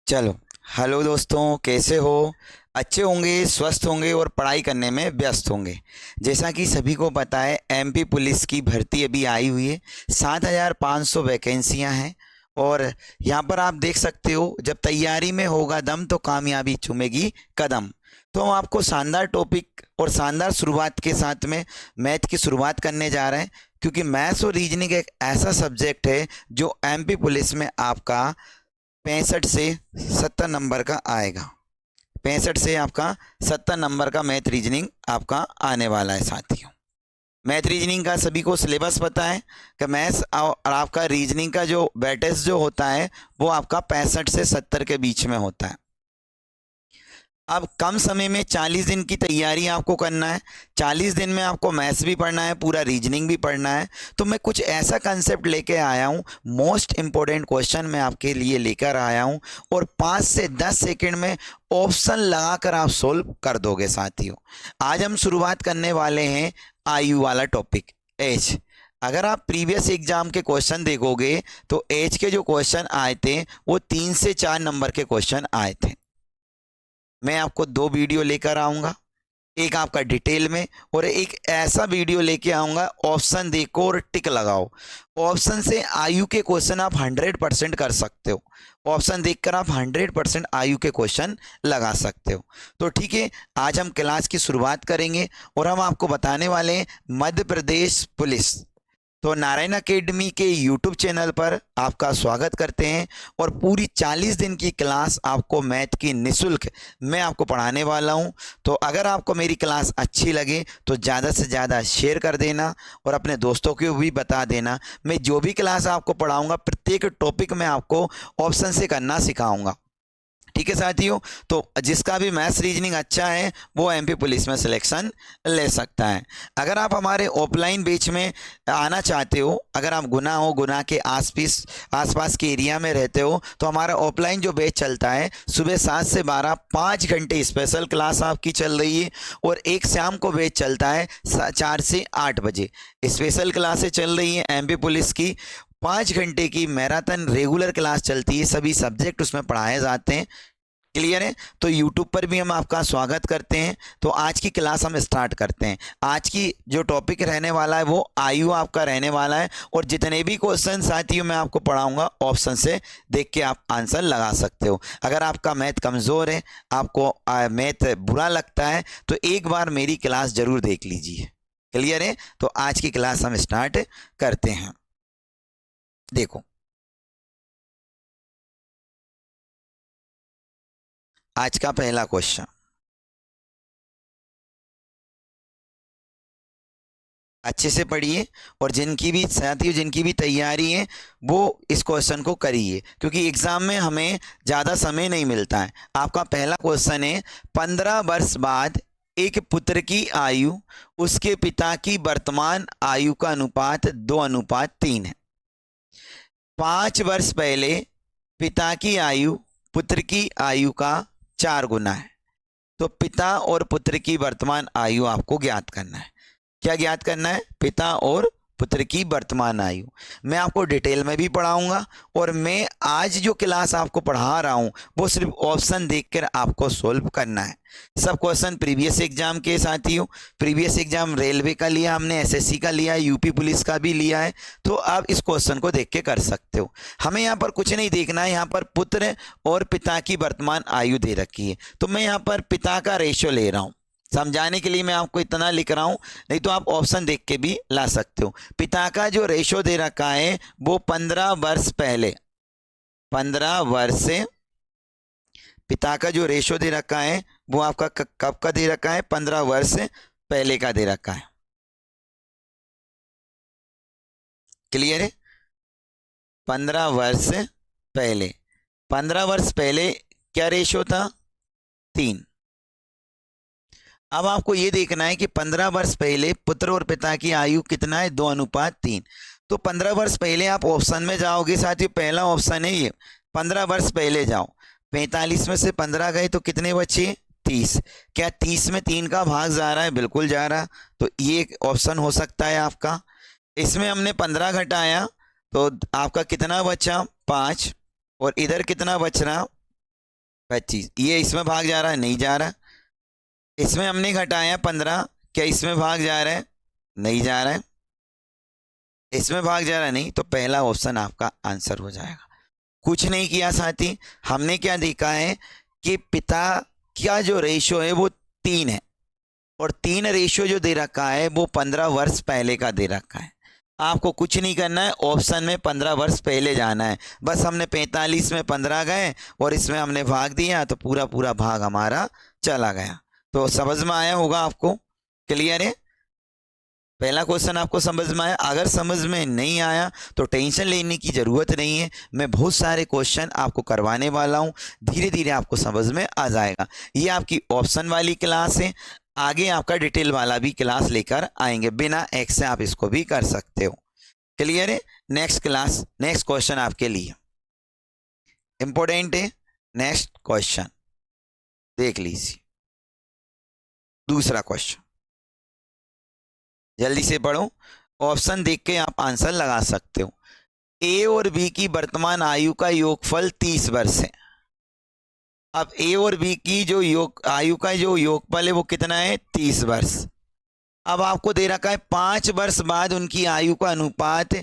चलो। हेलो दोस्तों, कैसे हो? अच्छे होंगे, स्वस्थ होंगे और पढ़ाई करने में व्यस्त होंगे। जैसा कि सभी को पता है, एमपी पुलिस की भर्ती अभी आई हुई है। 7,500 वैकेंसियां हैं। और यहाँ पर आप देख सकते हो, जब तैयारी में होगा दम तो कामयाबी चूमेगी कदम। तो हम आपको शानदार टॉपिक और शानदार शुरुआत के साथ में मैथ की शुरुआत करने जा रहे हैं। क्योंकि मैथ्स और रीजनिंग एक ऐसा सब्जेक्ट है जो एमपी पुलिस में आपका 65 से 70 नंबर का आएगा। 65 से आपका 70 नंबर का मैथ रीजनिंग आपका आने वाला है साथियों। मैथ रीजनिंग का सभी को सिलेबस पता है कि मैथ्स और आपका रीजनिंग का जो वेटेज जो होता है वो आपका 65 से 70 के बीच में होता है। अब कम समय में 40 दिन की तैयारी आपको करना है। 40 दिन में आपको मैथ्स भी पढ़ना है, पूरा रीजनिंग भी पढ़ना है। तो मैं कुछ ऐसा कंसेप्ट लेके आया हूँ, मोस्ट इम्पोर्टेंट क्वेश्चन मैं आपके लिए लेकर आया हूँ। और 5 से 10 सेकंड में ऑप्शन लगाकर आप सोल्व कर दोगे साथियों। आज हम शुरुआत करने वाले हैं आयु वाला टॉपिक, एज। अगर आप प्रीवियस एग्जाम के क्वेश्चन देखोगे तो एज के जो क्वेश्चन आए थे वो 3 से 4 नंबर के क्वेश्चन आए थे। मैं आपको दो वीडियो लेकर आऊंगा, एक आपका डिटेल में और एक ऐसा वीडियो लेके आऊंगा ऑप्शन देखो और टिक लगाओ। ऑप्शन से आयु के क्वेश्चन आप 100% कर सकते हो। ऑप्शन देखकर आप 100% आयु के क्वेश्चन लगा सकते हो। तो ठीक है, आज हम क्लास की शुरुआत करेंगे और हम आपको बताने वाले हैं मध्य प्रदेश पुलिस। तो नारायण अकेडमी के यूट्यूब चैनल पर आपका स्वागत करते हैं। और पूरी 40 दिन की क्लास आपको मैथ की निःशुल्क मैं आपको पढ़ाने वाला हूं। तो अगर आपको मेरी क्लास अच्छी लगे तो ज़्यादा से ज़्यादा शेयर कर देना और अपने दोस्तों को भी बता देना। मैं जो भी क्लास आपको पढ़ाऊंगा प्रत्येक टॉपिक में आपको ऑप्शन से करना सिखाऊंगा। ठीक है साथियों, तो जिसका भी मैथ्स रीजनिंग अच्छा है वो एमपी पुलिस में सिलेक्शन ले सकता है। अगर आप हमारे ऑफलाइन बैच में आना चाहते हो, अगर आप गुना के आसपास के एरिया में रहते हो, तो हमारा ऑफलाइन जो बैच चलता है सुबह 7 से 12 5 घंटे स्पेशल क्लास आपकी चल रही है। और एक शाम को बैच चलता है 4 से 8 बजे। स्पेशल क्लासें चल रही हैं एमपी पुलिस की। 5 घंटे की मैराथन रेगुलर क्लास चलती है, सभी सब्जेक्ट उसमें पढ़ाए जाते हैं। क्लियर है? तो यूट्यूब पर भी हम आपका स्वागत करते हैं। तो आज की क्लास हम स्टार्ट करते हैं। आज की जो टॉपिक रहने वाला है वो आयु आपका रहने वाला है। और जितने भी क्वेश्चन साथियों मैं आपको पढ़ाऊंगा ऑप्शन से देख के आप आंसर लगा सकते हो। अगर आपका मैथ कमज़ोर है, आपको मैथ बुरा लगता है, तो एक बार मेरी क्लास ज़रूर देख लीजिए। क्लियर है? तो आज की क्लास हम स्टार्ट करते हैं। देखो, आज का पहला क्वेश्चन अच्छे से पढ़िए। और जिनकी भी साथियों जिनकी भी तैयारी है वो इस क्वेश्चन को करिए, क्योंकि एग्जाम में हमें ज़्यादा समय नहीं मिलता है। आपका पहला क्वेश्चन है, 15 वर्ष बाद एक पुत्र की आयु उसके पिता की वर्तमान आयु का अनुपात 2:3 है। 5 वर्ष पहले पिता की आयु पुत्र की आयु का 4 गुना है। तो पिता और पुत्र की वर्तमान आयु आपको ज्ञात करना है। क्या ज्ञात करना है? पिता और पुत्र की वर्तमान आयु। मैं आपको डिटेल में भी पढ़ाऊंगा और मैं आज जो क्लास आपको पढ़ा रहा हूं वो सिर्फ ऑप्शन देखकर आपको सोल्व करना है। सब क्वेश्चन प्रीवियस एग्जाम के साथियों, प्रीवियस एग्जाम रेलवे का लिया हमने, एसएससी का लिया, यूपी पुलिस का भी लिया है। तो आप इस क्वेश्चन को देख के कर सकते हो। हमें यहाँ पर कुछ नहीं देखना है, यहाँ पर पुत्र और पिता की वर्तमान आयु दे रखी है। तो मैं यहाँ पर पिता का रेशो ले रहा हूँ, समझाने के लिए मैं आपको इतना लिख रहा हूं। नहीं तो आप ऑप्शन देख के भी ला सकते हो। पिता का जो रेशो दे रखा है वो 15 वर्ष पहले, 15 वर्ष से पिता का जो रेशो दे रखा है वो आपका कब का दे रखा है? 15 वर्ष पहले का दे रखा है। क्लियर है? 15 वर्ष पहले, 15 वर्ष पहले क्या रेशो था? 3। अब आपको ये देखना है कि 15 वर्ष पहले पुत्र और पिता की आयु कितना है? 2:3। तो 15 वर्ष पहले आप ऑप्शन में जाओगे साथियों, पहला ऑप्शन है ये। 15 वर्ष पहले जाओ, 45 में से 15 गए तो कितने बचे? 30। क्या 30 में 3 का भाग जा रहा है? बिल्कुल जा रहा। तो ये एक ऑप्शन हो सकता है आपका। इसमें हमने 15 घटाया तो आपका कितना बचा? 5। और इधर कितना बच रहा? 25, ये इसमें भाग जा रहा है, नहीं जा रहा। इसमें हमने घटाया 15, क्या इसमें भाग जा रहा है, नहीं जा रहा है। इसमें भाग जा रहा है, नहीं, तो पहला ऑप्शन आपका आंसर हो जाएगा। कुछ नहीं किया साथी, हमने क्या देखा है कि पिता का जो रेशो है वो 3 है, और 3 रेशो जो दे रखा है वो 15 वर्ष पहले का दे रखा है। आपको कुछ नहीं करना है, ऑप्शन में 15 वर्ष पहले जाना है। बस हमने 45 में 15 गए और इसमें हमने भाग दिया, तो पूरा पूरा भाग हमारा चला गया। तो समझ में आया होगा आपको, क्लियर है। पहला क्वेश्चन आपको समझ में आया। अगर समझ में नहीं आया तो टेंशन लेने की ज़रूरत नहीं है, मैं बहुत सारे क्वेश्चन आपको करवाने वाला हूँ, धीरे धीरे आपको समझ में आ जाएगा। ये आपकी ऑप्शन वाली क्लास है, आगे आपका डिटेल वाला भी क्लास लेकर आएंगे, बिना एक्स से आप इसको भी कर सकते हो, क्लियर है। नेक्स्ट क्लास, नेक्स्ट क्वेश्चन आपके लिए इंपॉर्टेंट है। नेक्स्ट क्वेश्चन देख लीजिए, दूसरा क्वेश्चन, जल्दी से पढ़ो, ऑप्शन देख के आप आंसर लगा सकते हो। ए और बी की वर्तमान आयु का योगफल 30 वर्ष है। अब ए और बी की जो आयु का जो योगफल है वो कितना है, 30 वर्ष। अब आपको दे रखा है 5 वर्ष बाद उनकी आयु का अनुपात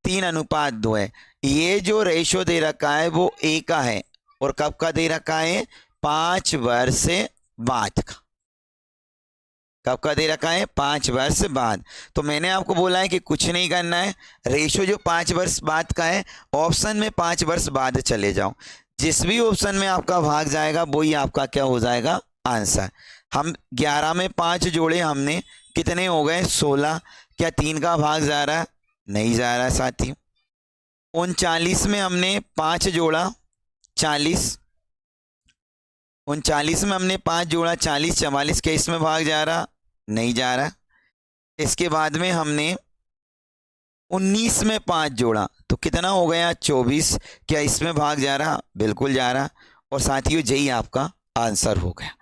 3:2 है। ये जो रेशो दे रखा है वो ए का है, और कब का दे रखा है, 5 वर्ष बाद का। कब का दे रखा है, 5 वर्ष बाद। तो मैंने आपको बोला है कि कुछ नहीं करना है, रेशो जो 5 वर्ष बाद का है, ऑप्शन में 5 वर्ष बाद चले जाओ, जिस भी ऑप्शन में आपका भाग जाएगा वही आपका क्या हो जाएगा, आंसर। हम 11 में 5 जोड़े हमने, कितने हो गए, 16। क्या 3 का भाग जा रहा है, नहीं जा रहा है साथी। 39 में हमने 5 जोड़ा, 40। 39 में हमने 5 जोड़ा, 40, 44, क्या इसमें भाग जा रहा, नहीं जा रहा। इसके बाद में हमने 19 में 5 जोड़ा, तो कितना हो गया, 24, क्या इसमें भाग जा रहा, बिल्कुल जा रहा। और साथियों यही आपका आंसर हो गया।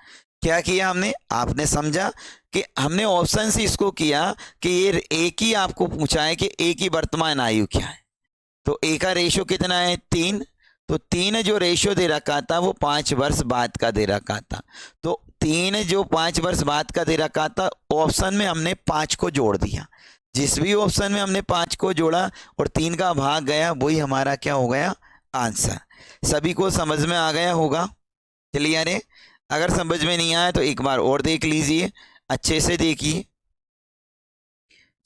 क्या किया हमने, आपने समझा कि हमने ऑप्शन से इसको किया कि ये एक ही आपको पूछा है कि ए की वर्तमान आयु क्या है, तो ए का रेशो कितना है, 3, तो 3 जो रेशो दे रखा था वो 5 वर्ष बाद का दे रखा था, तो 3 जो 5 वर्ष बाद का दे रखा था, ऑप्शन में हमने 5 को जोड़ दिया। जिस भी ऑप्शन में हमने 5 को जोड़ा और 3 का भाग गया, वही हमारा क्या हो गया, आंसर। सभी को समझ में आ गया होगा, क्लियर है। अगर समझ में नहीं आया तो एक बार और देख लीजिए, अच्छे से देखिए।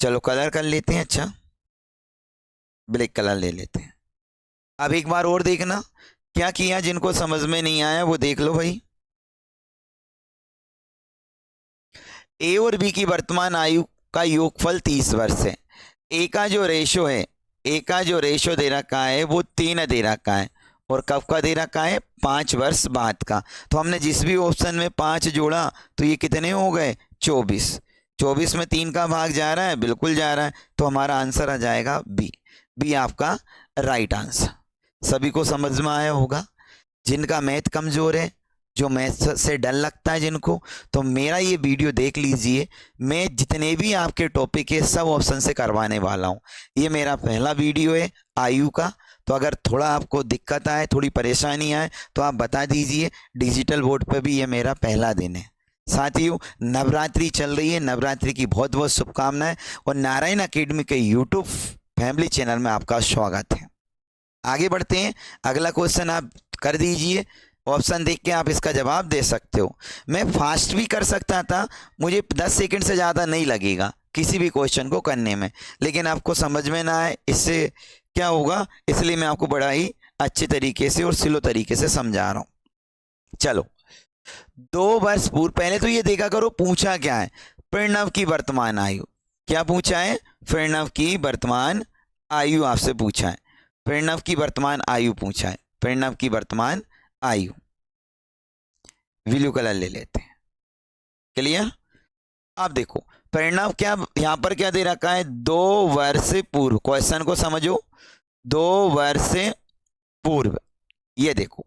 चलो कलर कर लेते हैं, अच्छा ब्लैक कलर ले लेते हैं। अब एक बार और देखना, क्या किया, जिनको समझ में नहीं आया वो देख लो भाई। ए और बी की वर्तमान आयु का योगफल 30 वर्ष है। ए का जो रेशो है, ए का जो रेशो दे रखा है वो 3 दे रखा है, और कब का दे रखा है, 5 वर्ष बाद का। तो हमने जिस भी ऑप्शन में 5 जोड़ा तो ये कितने हो गए, 24। 24 में 3 का भाग जा रहा है, बिल्कुल जा रहा है, तो हमारा आंसर आ जाएगा बी। बी आपका राइट आंसर। सभी को समझ में आया होगा। जिनका मैथ कमज़ोर है, जो मैथ से डर लगता है जिनको, तो मेरा ये वीडियो देख लीजिए। मैं जितने भी आपके टॉपिक है सब ऑप्शन से करवाने वाला हूँ। ये मेरा पहला वीडियो है आयु का, तो अगर थोड़ा आपको दिक्कत आए, थोड़ी परेशानी आए तो आप बता दीजिए। डिजिटल बोर्ड पर भी ये मेरा पहला दिन है। साथियों नवरात्रि चल रही है, नवरात्रि की बहुत बहुत शुभकामनाएं, और नारायण अकेडमी के यूट्यूब फैमिली चैनल में आपका स्वागत है। आगे बढ़ते हैं, अगला क्वेश्चन आप कर दीजिए, ऑप्शन देख के आप इसका जवाब दे सकते हो। मैं फास्ट भी कर सकता था, मुझे 10 सेकंड से ज़्यादा नहीं लगेगा किसी भी क्वेश्चन को करने में, लेकिन आपको समझ में ना आए इससे क्या होगा, इसलिए मैं आपको बड़ा ही अच्छे तरीके से और स्लो तरीके से समझा रहा हूँ। चलो 2 वर्ष पूर्व, पहले तो ये देखा करो पूछा क्या है, प्रणव की वर्तमान आयु। क्या पूछा है, प्रणव की वर्तमान आयु आपसे पूछा है, प्रणव की वर्तमान आयु पूछा है, प्रणव की वर्तमान आयु। ब्लू कलर ले लेते हैं, क्लियर। अब देखो प्रणव क्या यहां पर क्या दे रखा है, 2 वर्ष पूर्व। क्वेश्चन को समझो, 2 वर्ष पूर्व। ये देखो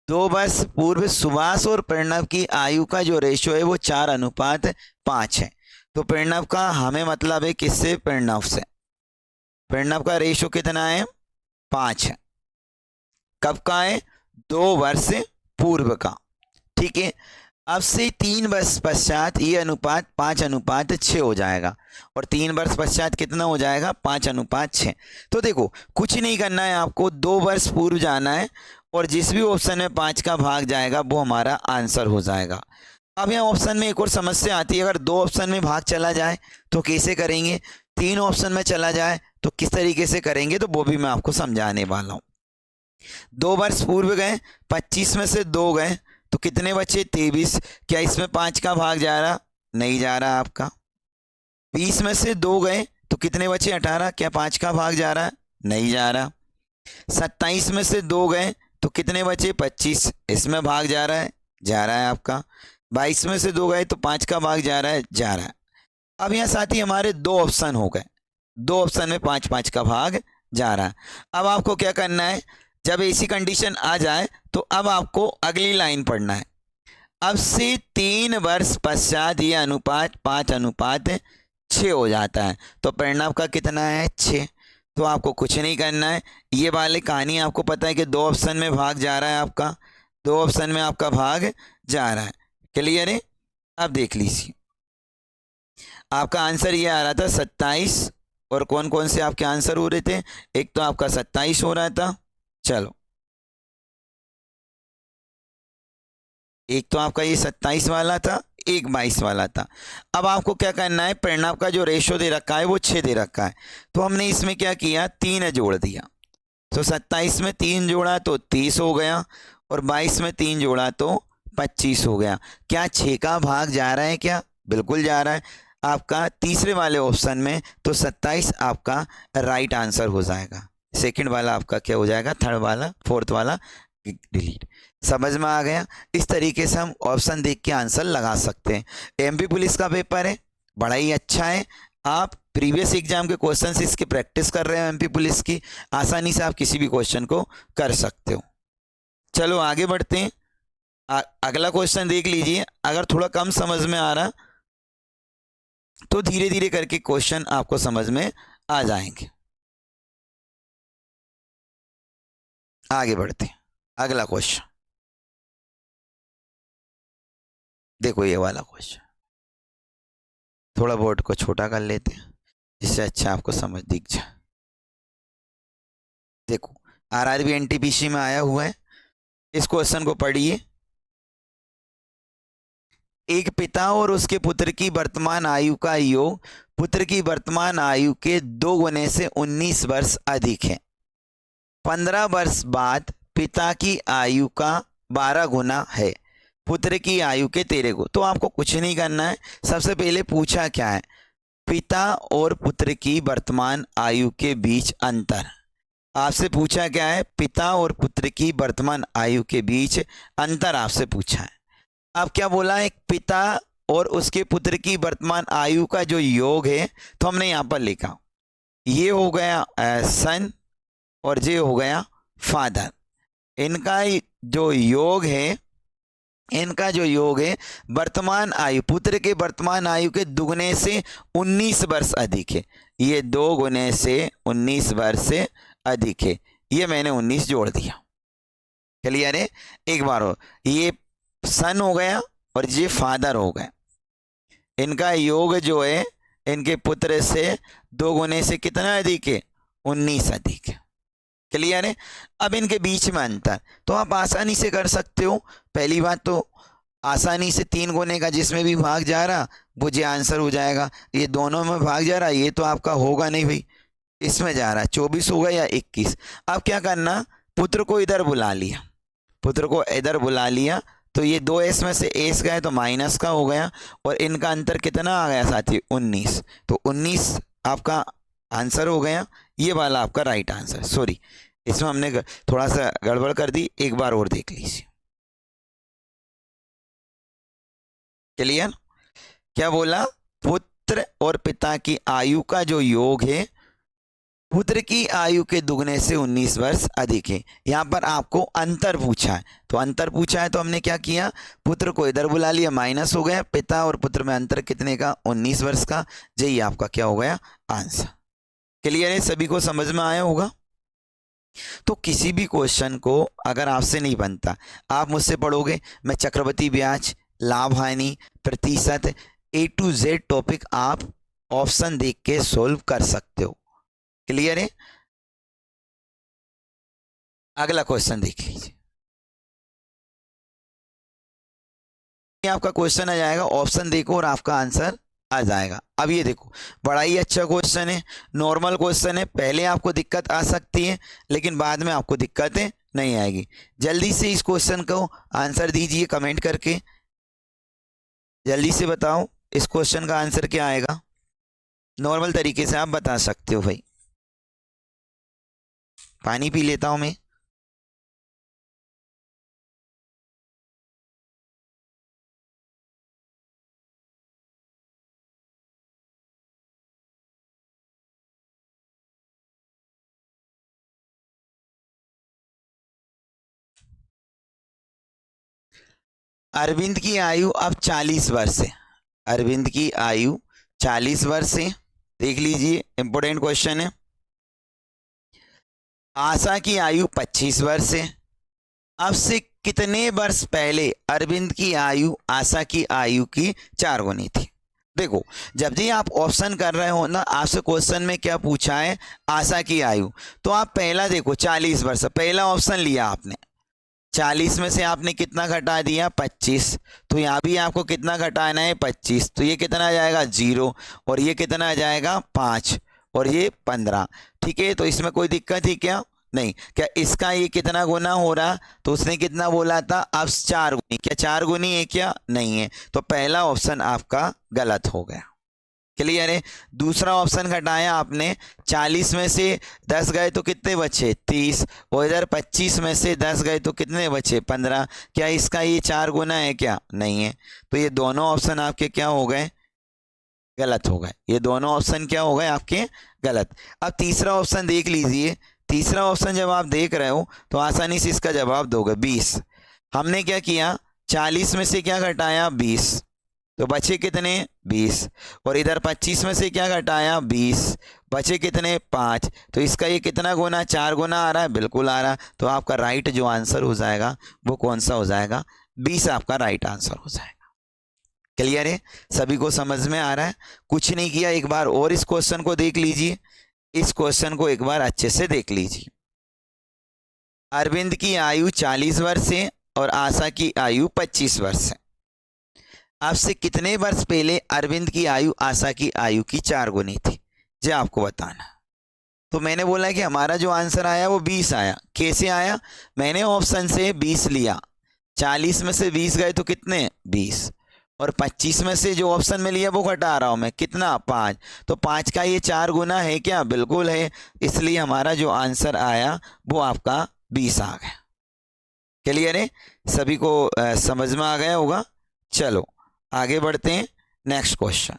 2 वर्ष पूर्व सुभाष और प्रणव की आयु का जो रेशो है वो 4:5 है। तो प्रणव का हमें मतलब है किससे, प्रणव से। प्रणव का रेशो कितना है, 5 है। कब का है, 2 वर्ष पूर्व का। ठीक है। अब से 3 वर्ष पश्चात ये अनुपात 5:6 हो जाएगा, और 3 वर्ष पश्चात कितना हो जाएगा? 5:6। तो देखो कुछ नहीं करना है, आपको 2 वर्ष पूर्व जाना है, और जिस भी ऑप्शन में 5 का भाग जाएगा वो हमारा आंसर हो जाएगा। अब यहाँ ऑप्शन में एक और समस्या आती है, अगर 2 ऑप्शन में भाग चला जाए तो कैसे करेंगे, 3 ऑप्शन में चला जाए तो किस तरीके से करेंगे, तो वो भी मैं आपको समझाने वाला हूँ। 2 वर्ष पूर्व गए, 25 में से 2 गए तो कितने बचे? 23। क्या इसमें 5 का भाग जा रहा? नहीं जा रहा आपका। 20 में से 2 गए तो कितने बचे? 18। क्या 5 का भाग जा रहा? नहीं जा रहा। 27 में से 2 गए तो कितने बचे? 25। इसमें भाग जा रहा है? जा रहा है आपका। 22 में से 2 गए तो 5 का भाग जा रहा है? जा रहा है। अब यहाँ साथी हमारे 2 ऑप्शन हो गए, 2 ऑप्शन में 5-5 का भाग जा रहा है। अब आपको क्या करना है, जब ऐसी कंडीशन आ जाए तो अब आपको अगली लाइन पढ़ना है। अब से 3 वर्ष पश्चात ये अनुपात 5:6 हो जाता है, तो परिणाम का कितना है? 6। तो आपको कुछ नहीं करना है, ये वाली कहानी आपको पता है कि 2 ऑप्शन में भाग जा रहा है आपका, 2 ऑप्शन में आपका भाग जा रहा है। क्लियर है? अब देख लीजिए, आपका आंसर ये आ रहा था 27, और कौन कौन से आपके आंसर हो रहे थे? एक तो आपका 27 हो रहा था, चलो एक तो आपका ये 27 वाला था, एक 22 वाला था। अब आपको क्या करना है, परिणाम का जो रेशो दे रखा है वो 6 दे रखा है, तो हमने इसमें क्या किया, 3 जोड़ दिया। तो 27 में 3 जोड़ा तो 30 हो गया, और 22 में 3 जोड़ा तो 25 हो गया। क्या 6 का भाग जा रहा है? क्या बिल्कुल जा रहा है आपका तीसरे वाले ऑप्शन में, तो 27 आपका राइट आंसर हो जाएगा। सेकंड वाला आपका क्या हो जाएगा? थर्ड वाला, फोर्थ वाला डिलीट। समझ में आ गया? इस तरीके से हम ऑप्शन देख के आंसर लगा सकते हैं। एमपी पुलिस का पेपर है, बड़ा ही अच्छा है। आप प्रीवियस एग्जाम के क्वेश्चन इसकी प्रैक्टिस कर रहे हो एमपी पुलिस की, आसानी से आप किसी भी क्वेश्चन को कर सकते हो। चलो आगे बढ़ते हैं। अगला क्वेश्चन देख लीजिए। अगर थोड़ा कम समझ में आ रहा तो धीरे धीरे करके क्वेश्चन आपको समझ में आ जाएंगे। आगे बढ़ते हैं। अगला क्वेश्चन देखो, ये वाला क्वेश्चन थोड़ा बोर्ड को छोटा कर लेते हैं जिससे अच्छा आपको समझ दिख जाए। देखो, आरआरबी एनटीपीसी में आया हुआ है, इस क्वेश्चन को पढ़िए। एक पिता और उसके पुत्र की वर्तमान आयु का योग पुत्र की वर्तमान आयु के 2 गुने से 19 वर्ष अधिक है। 15 वर्ष बाद पिता की आयु का 12 गुना है, पुत्र की आयु के 13 गुना। तो आपको कुछ नहीं करना है। सबसे पहले पूछा क्या है, पिता और पुत्र की वर्तमान आयु के बीच अंतर। आपसे पूछा क्या है, पिता और पुत्र की वर्तमान आयु के बीच अंतर आपसे पूछा है। अब क्या बोला, एक पिता और उसके पुत्र की वर्तमान आयु का जो योग है, तो हमने यहाँ पर लिखा, ये हो गया सन और ये हो गया फादर। इनका जो योग है, इनका जो योग है वर्तमान आयु, पुत्र के वर्तमान आयु के दुगने से 19 वर्ष अधिक है। ये 2 गुने से 19 वर्ष से अधिक है। ये मैंने 19 जोड़ दिया। क्लियर है? एक बार हो, ये सन हो गया और ये फादर हो गया। इनका योग जो है इनके पुत्र से 2 गुने से कितना अधिक है? 19 अधिक है। क्लियर है? अब इनके बीच में अंतर तो आप आसानी से कर सकते हो। पहली बात तो आसानी से 3 गुने का जिसमें भी भाग जा रहा वो ये आंसर हो जाएगा। ये दोनों में भाग जा रहा, ये तो आपका होगा नहीं भाई, इसमें जा रहा है 24 होगा या 21। अब क्या करना, पुत्र को इधर बुला लिया, पुत्र को इधर बुला लिया, तो ये 2s में से s गए तो माइनस का हो गया, और इनका अंतर कितना आ गया साथी? 19। तो 19 आपका आंसर हो गया। ये वाला आपका राइट आंसर। सॉरी, इसमें हमने थोड़ा सा गड़बड़ कर दी, एक बार और देख लीजिए। क्लियर? क्या बोला, पुत्र और पिता की आयु का जो योग है पुत्र की आयु के दुगने से 19 वर्ष अधिक है। यहाँ पर आपको अंतर पूछा है, तो अंतर पूछा है तो हमने क्या किया, पुत्र को इधर बुला लिया, माइनस हो गया, पिता और पुत्र में अंतर कितने का? 19 वर्ष का। यही आपका क्या हो गया? आंसर। क्लियर है? सभी को समझ में आया होगा? तो किसी भी क्वेश्चन को अगर आपसे नहीं बनता, आप मुझसे पढ़ोगे, मैं चक्रवृद्धि ब्याज, लाभ हानि, प्रतिशत, A to Z टॉपिक आप ऑप्शन देख के सोल्व कर सकते हो। क्लियर है? अगला क्वेश्चन देख लीजिए। आपका क्वेश्चन आ जाएगा, ऑप्शन देखो और आपका आंसर आ जाएगा। अब ये देखो, बड़ा ही अच्छा क्वेश्चन है, नॉर्मल क्वेश्चन है। पहले आपको दिक्कत आ सकती है लेकिन बाद में आपको दिक्कतें नहीं आएगी। जल्दी से इस क्वेश्चन को आंसर दीजिए कमेंट करके, जल्दी से बताओ इस क्वेश्चन का आंसर क्या आएगा। नॉर्मल तरीके से आप बता सकते हो भाई। पानी पी लेता हूं मैं। अरविंद की आयु अब 40 वर्ष है। अरविंद की आयु 40 वर्ष है। देख लीजिए, इंपोर्टेंट क्वेश्चन है। आशा की आयु 25 वर्ष है। अब से कितने वर्ष पहले अरविंद की आयु आशा की आयु की 4 गुनी थी? देखो, जब भी आप ऑप्शन कर रहे हो ना, आपसे क्वेश्चन में क्या पूछा है, आशा की आयु, तो आप पहला देखो 40 वर्ष, पहला ऑप्शन लिया आपने। 40 में से आपने कितना घटा दिया? 25। तो यहाँ भी आपको कितना घटाना है? 25। तो ये कितना आ जाएगा? 0। और ये कितना आ जाएगा? 5। और ये 15। ठीक है, तो इसमें कोई दिक्कत ही क्या नहीं? क्या इसका ये कितना गुना हो रहा? तो उसने कितना बोला था? अब 4 गुनी। क्या 4 गुनी है क्या? नहीं है। तो पहला ऑप्शन आपका गलत हो गया। क्लियर है? दूसरा ऑप्शन घटाया आपने, 40 में से 10 गए तो कितने बचे? 30। और इधर 25 में से 10 गए तो कितने बचे? 15। क्या इसका ये 4 गुना है क्या? नहीं है। तो ये दोनों ऑप्शन आपके क्या हो गए? गलत हो गए। ये दोनों ऑप्शन क्या हो गए आपके? गलत। अब तीसरा ऑप्शन देख लीजिए। तीसरा ऑप्शन जब आप देख रहे हो तो आसानी से इसका जवाब दोगे, 20। हमने क्या किया? 40 में से क्या घटाया? 20। तो बचे कितने? 20। और इधर 25 में से क्या घटाया? 20। बचे कितने? 5। तो इसका ये कितना गुना? 4 गुना आ रहा है? बिल्कुल आ रहा है। तो आपका राइट जो आंसर हो जाएगा वो कौन सा हो जाएगा? 20 आपका राइट आंसर हो जाएगा। क्लियर है? सभी को समझ में आ रहा है? कुछ नहीं किया, एक बार और इस क्वेश्चन को देख लीजिए। इस क्वेश्चन को एक बार अच्छे से देख लीजिए। अरविंद की आयु 40 वर्ष है और आशा की आयु 25 वर्ष है। आपसे कितने वर्ष पहले अरविंद की आयु आशा की आयु की 4 गुनी थी, जो आपको बताना। तो मैंने बोला कि हमारा जो आंसर आया वो 20 आया। कैसे आया? मैंने ऑप्शन से 20 लिया, 40 में से 20 गए तो कितने? 20। और 25 में से जो ऑप्शन में लिया वो घटा रहा हूं मैं, कितना? 5। तो 5 का ये 4 गुना है क्या? बिल्कुल है। इसलिए हमारा जो आंसर आया वो आपका 20 आ गया। क्लियर है? सभी को समझ में आ गया होगा। चलो आगे बढ़ते हैं। नेक्स्ट क्वेश्चन,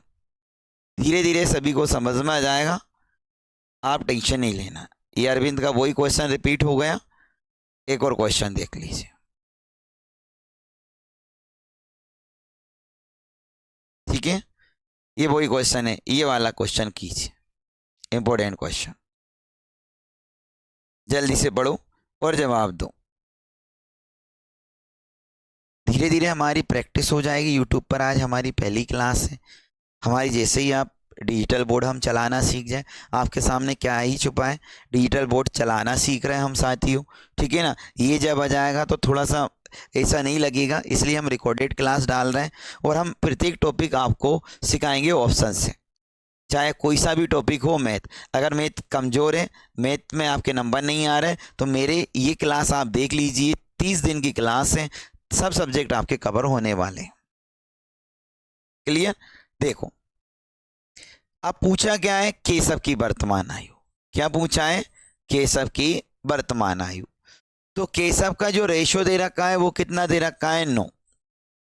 धीरे धीरे सभी को समझ में आ जाएगा, आप टेंशन नहीं लेना। ये अरविंद का वही क्वेश्चन रिपीट हो गया। एक और क्वेश्चन देख लीजिए। ठीक है, ये वही क्वेश्चन है, ये वाला क्वेश्चन कीजिए, इंपॉर्टेंट क्वेश्चन। जल्दी से पढ़ो और जवाब दो। धीरे धीरे हमारी प्रैक्टिस हो जाएगी। यूट्यूब पर आज हमारी पहली क्लास है हमारी। जैसे ही आप डिजिटल बोर्ड हम चलाना सीख जाए, आपके सामने क्या ही छुपा है, डिजिटल बोर्ड चलाना सीख रहे हैं हम साथियों। ठीक है ना? ये जब आ जाएगा तो थोड़ा सा ऐसा नहीं लगेगा, इसलिए हम रिकॉर्डेड क्लास डाल रहे हैं। और हम प्रत्येक टॉपिक आपको सिखाएंगे ऑप्शन से, चाहे कोई सा भी टॉपिक हो। मैथ, अगर मैथ कमज़ोर है, मैथ में आपके नंबर नहीं आ रहे, तो मेरे ये क्लास आप देख लीजिए। 30 दिन की क्लास है, सब सब्जेक्ट आपके कवर होने वाले हैं। क्लियर? देखो, अब पूछा क्या है? केशव की वर्तमान आयु। क्या पूछा है? केशव की वर्तमान आयु। तो केशव का जो रेशो दे रखा है वो कितना दे रखा है? 9।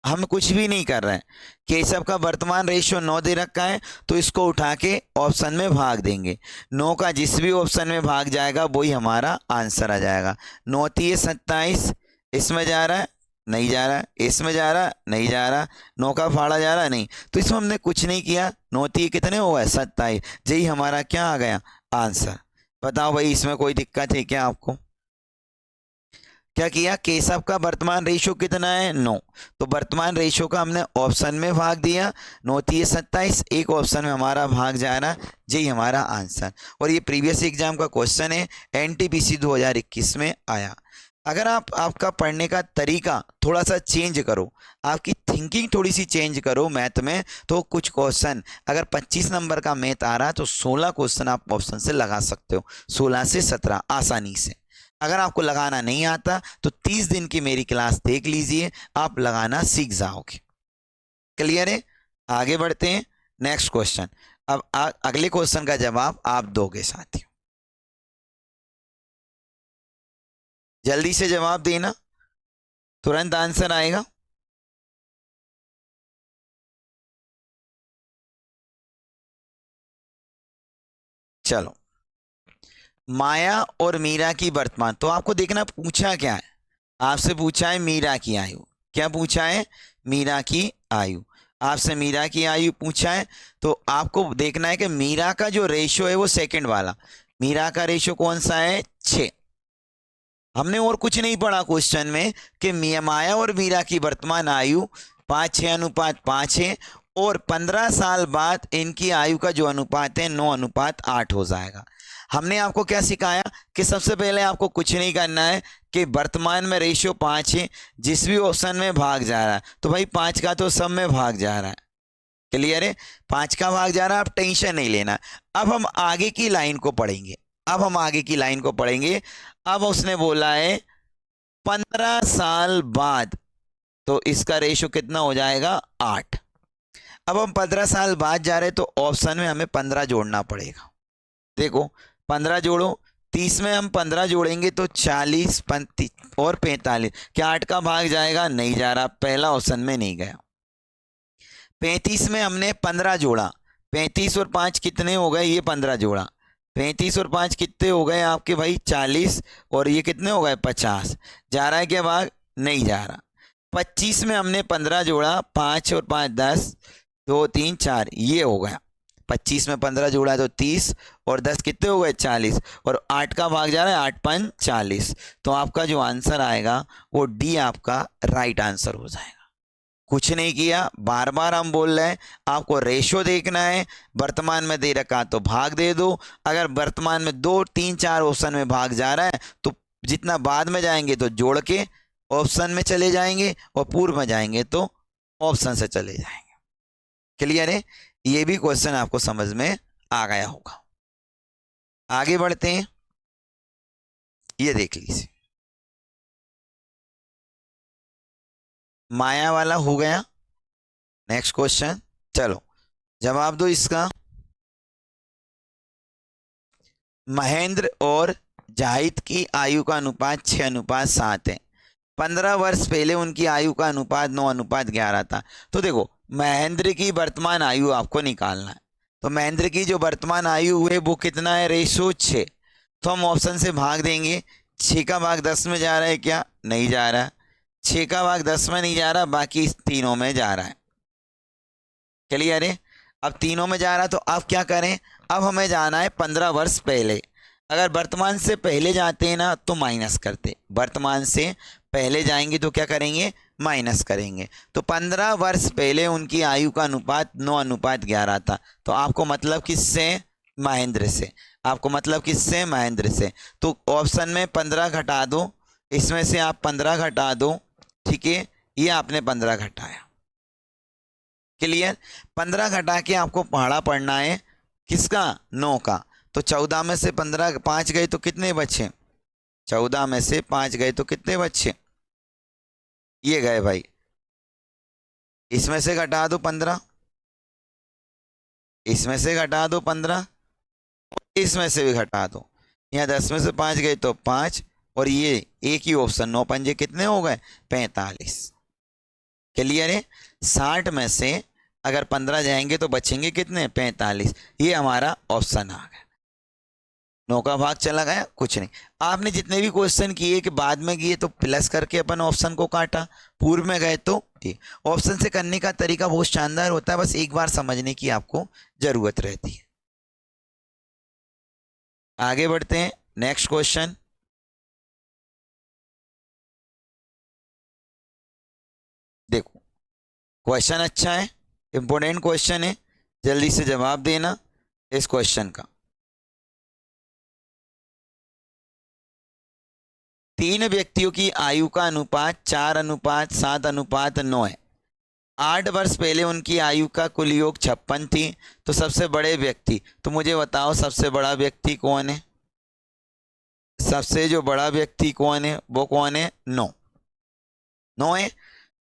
हम कुछ भी नहीं कर रहे हैं, केशव का वर्तमान रेशो 9 दे रखा है, तो इसको उठा के ऑप्शन में भाग देंगे। 9 का जिस भी ऑप्शन में भाग जाएगा वही हमारा आंसर आ जाएगा। 9 3 27, इसमें जा रहा है? नहीं जा रहा। इसमें जा रहा? नहीं जा रहा। 9 का फाड़ा जा रहा? नहीं। तो इसमें हमने कुछ नहीं किया। 9 3 कितने हो गए? 27। यही हमारा क्या आ गया? आंसर। बताओ भाई, इसमें कोई दिक्कत है क्या आपको? क्या किया, केशव का वर्तमान रेशो कितना है, 9। तो वर्तमान रेशो का हमने ऑप्शन में भाग दिया, 9 3 27, एक ऑप्शन में हमारा भाग जा रहा, यही हमारा आंसर। और ये प्रीवियस एग्जाम का क्वेश्चन है, एनटीपीसी 2021 में आया। अगर आप आपका पढ़ने का तरीका थोड़ा सा चेंज करो, आपकी थिंकिंग थोड़ी सी चेंज करो मैथ में, तो कुछ क्वेश्चन, अगर 25 नंबर का मैथ आ रहा है तो 16 क्वेश्चन आप ऑप्शन से लगा सकते हो, 16 से 17 आसानी से। अगर आपको लगाना नहीं आता तो 30 दिन की मेरी क्लास देख लीजिए, आप लगाना सीख जाओगे। क्लियर है? आगे बढ़ते हैं, नेक्स्ट क्वेश्चन। अब अगले क्वेश्चन का जवाब आप दोगे साथियों, जल्दी से जवाब देना, तुरंत आंसर आएगा। चलो, माया और मीरा की वर्तमान, तो आपको देखना पूछा क्या है, आपसे पूछा है मीरा की आयु। क्या पूछा है? मीरा की आयु। आपसे मीरा की आयु पूछा है, तो आपको देखना है कि मीरा का जो रेशो है वो सेकंड वाला, मीरा का रेशो कौन सा है, 6। हमने और कुछ नहीं पढ़ा क्वेश्चन में कि माया और मीरा की वर्तमान आयु 5:6:5 है, और 15 साल बाद इनकी आयु का जो अनुपात है 9:8 हो जाएगा। हमने आपको क्या सिखाया कि सबसे पहले आपको कुछ नहीं करना है, कि वर्तमान में रेशियो 5 है, जिस भी ऑप्शन में भाग जा रहा है तो भाई 5 का तो सब में भाग जा रहा है। क्लियर है? 5 का भाग जा रहा है, आप टेंशन नहीं लेना। अब हम आगे की लाइन को पढ़ेंगे, अब उसने बोला है 15 साल बाद, तो इसका रेशियो कितना हो जाएगा, 8। अब हम 15 साल बाद जा रहे हैं, तो ऑप्शन में हमें 15 जोड़ना पड़ेगा। देखो 15 जोड़ो, 30 में हम 15 जोड़ेंगे तो 40 35 और 45, क्या 8 का भाग जाएगा, नहीं जा रहा, पहला ऑप्शन में नहीं गया। 35 में हमने 15 जोड़ा, 35 और 5 कितने हो गए, ये 15 जोड़ा, 35 और 5 कितने हो गए आपके भाई, 40, और ये कितने हो गए, 50। जा रहा है क्या भाग, नहीं जा रहा। 25 में हमने 15 जोड़ा, 5 और 5 10, 2 3 4, ये हो गया। 25 में 15 जोड़ा तो 30, और 10 कितने हो गए, 40, और 8 का भाग जा रहा है, 8 5 40। तो आपका जो आंसर आएगा वो डी आपका राइट आंसर हो जाएगा। कुछ नहीं किया, बार बार हम बोल रहे हैं, आपको रेशो देखना है, वर्तमान में दे रखा तो भाग दे दो। अगर वर्तमान में 2 3 4 ऑप्शन में भाग जा रहा है तो जितना बाद में जाएंगे तो जोड़ के ऑप्शन में चले जाएंगे, और पूर्व में जाएंगे तो ऑप्शन से चले जाएंगे। क्लियर है? ये भी क्वेश्चन आपको समझ में आ गया होगा। आगे बढ़ते हैं, ये देख लीजिए, माया वाला हो गया। नेक्स्ट क्वेश्चन, चलो जवाब दो इसका। महेंद्र और जाहिद की आयु का अनुपात 6:7 है। 15 वर्ष पहले उनकी आयु का अनुपात 9:11 था। तो देखो महेंद्र की वर्तमान आयु आपको निकालना है, तो महेंद्र की जो वर्तमान आयु है वो कितना है, रेशो 6। तो हम ऑप्शन से भाग देंगे, 6 का भाग 10 में जा रहा है क्या, नहीं जा रहा। 6 का भाग 10 में नहीं जा रहा, बाकी तीनों में जा रहा है। क्लियर है? अब तीनों में जा रहा है, तो अब क्या करें, अब हमें जाना है 15 वर्ष पहले। अगर वर्तमान से पहले जाते हैं ना तो माइनस करते, वर्तमान से पहले जाएंगे तो क्या करेंगे, माइनस करेंगे। तो 15 वर्ष पहले उनकी आयु का अनुपात 9:11 था। तो आपको मतलब किससे, महेंद्र से। आपको मतलब किससे, महेंद्र से। तो ऑप्शन में 15 घटा दो, इसमें से आप 15 घटा दो, ठीक है, ये आपने 15 घटाया। क्लियर? 15 घटा के आपको पहाड़ा पढ़ना है किसका, 9 का। तो 14 में से 15 5 गए तो कितने बचे, 14 में से 5 गए तो कितने बचे, ये गए भाई। इसमें से घटा दो 15, इसमें से घटा दो 15, इसमें से भी घटा दो। यहाँ 10 में से 5 गए तो 5, और ये एक ही ऑप्शन, 9 पंजे कितने हो गए, 45। क्लियर है? 60 में से अगर 15 जाएंगे तो बचेंगे कितने, 45। ये हमारा ऑप्शन आ गया, 9 का भाग चला गया, कुछ नहीं। आपने जितने भी क्वेश्चन किए कि बाद में किए तो प्लस करके अपन ऑप्शन को काटा, पूर्व में गए तो ऑप्शन से करने का तरीका बहुत शानदार होता है, बस एक बार समझने की आपको जरूरत रहती है। आगे बढ़ते हैं, नेक्स्ट क्वेश्चन। देखो क्वेश्चन अच्छा है, इंपॉर्टेंट क्वेश्चन है, जल्दी से जवाब देना इस क्वेश्चन का। 3 व्यक्तियों की आयु का अनुपात 4:7:9 है। 8 वर्ष पहले उनकी आयु का कुल योग 56 थी। तो सबसे बड़े व्यक्ति, तो मुझे बताओ सबसे बड़ा व्यक्ति कौन है? सबसे जो बड़ा व्यक्ति कौन है वो कौन है? 9 है।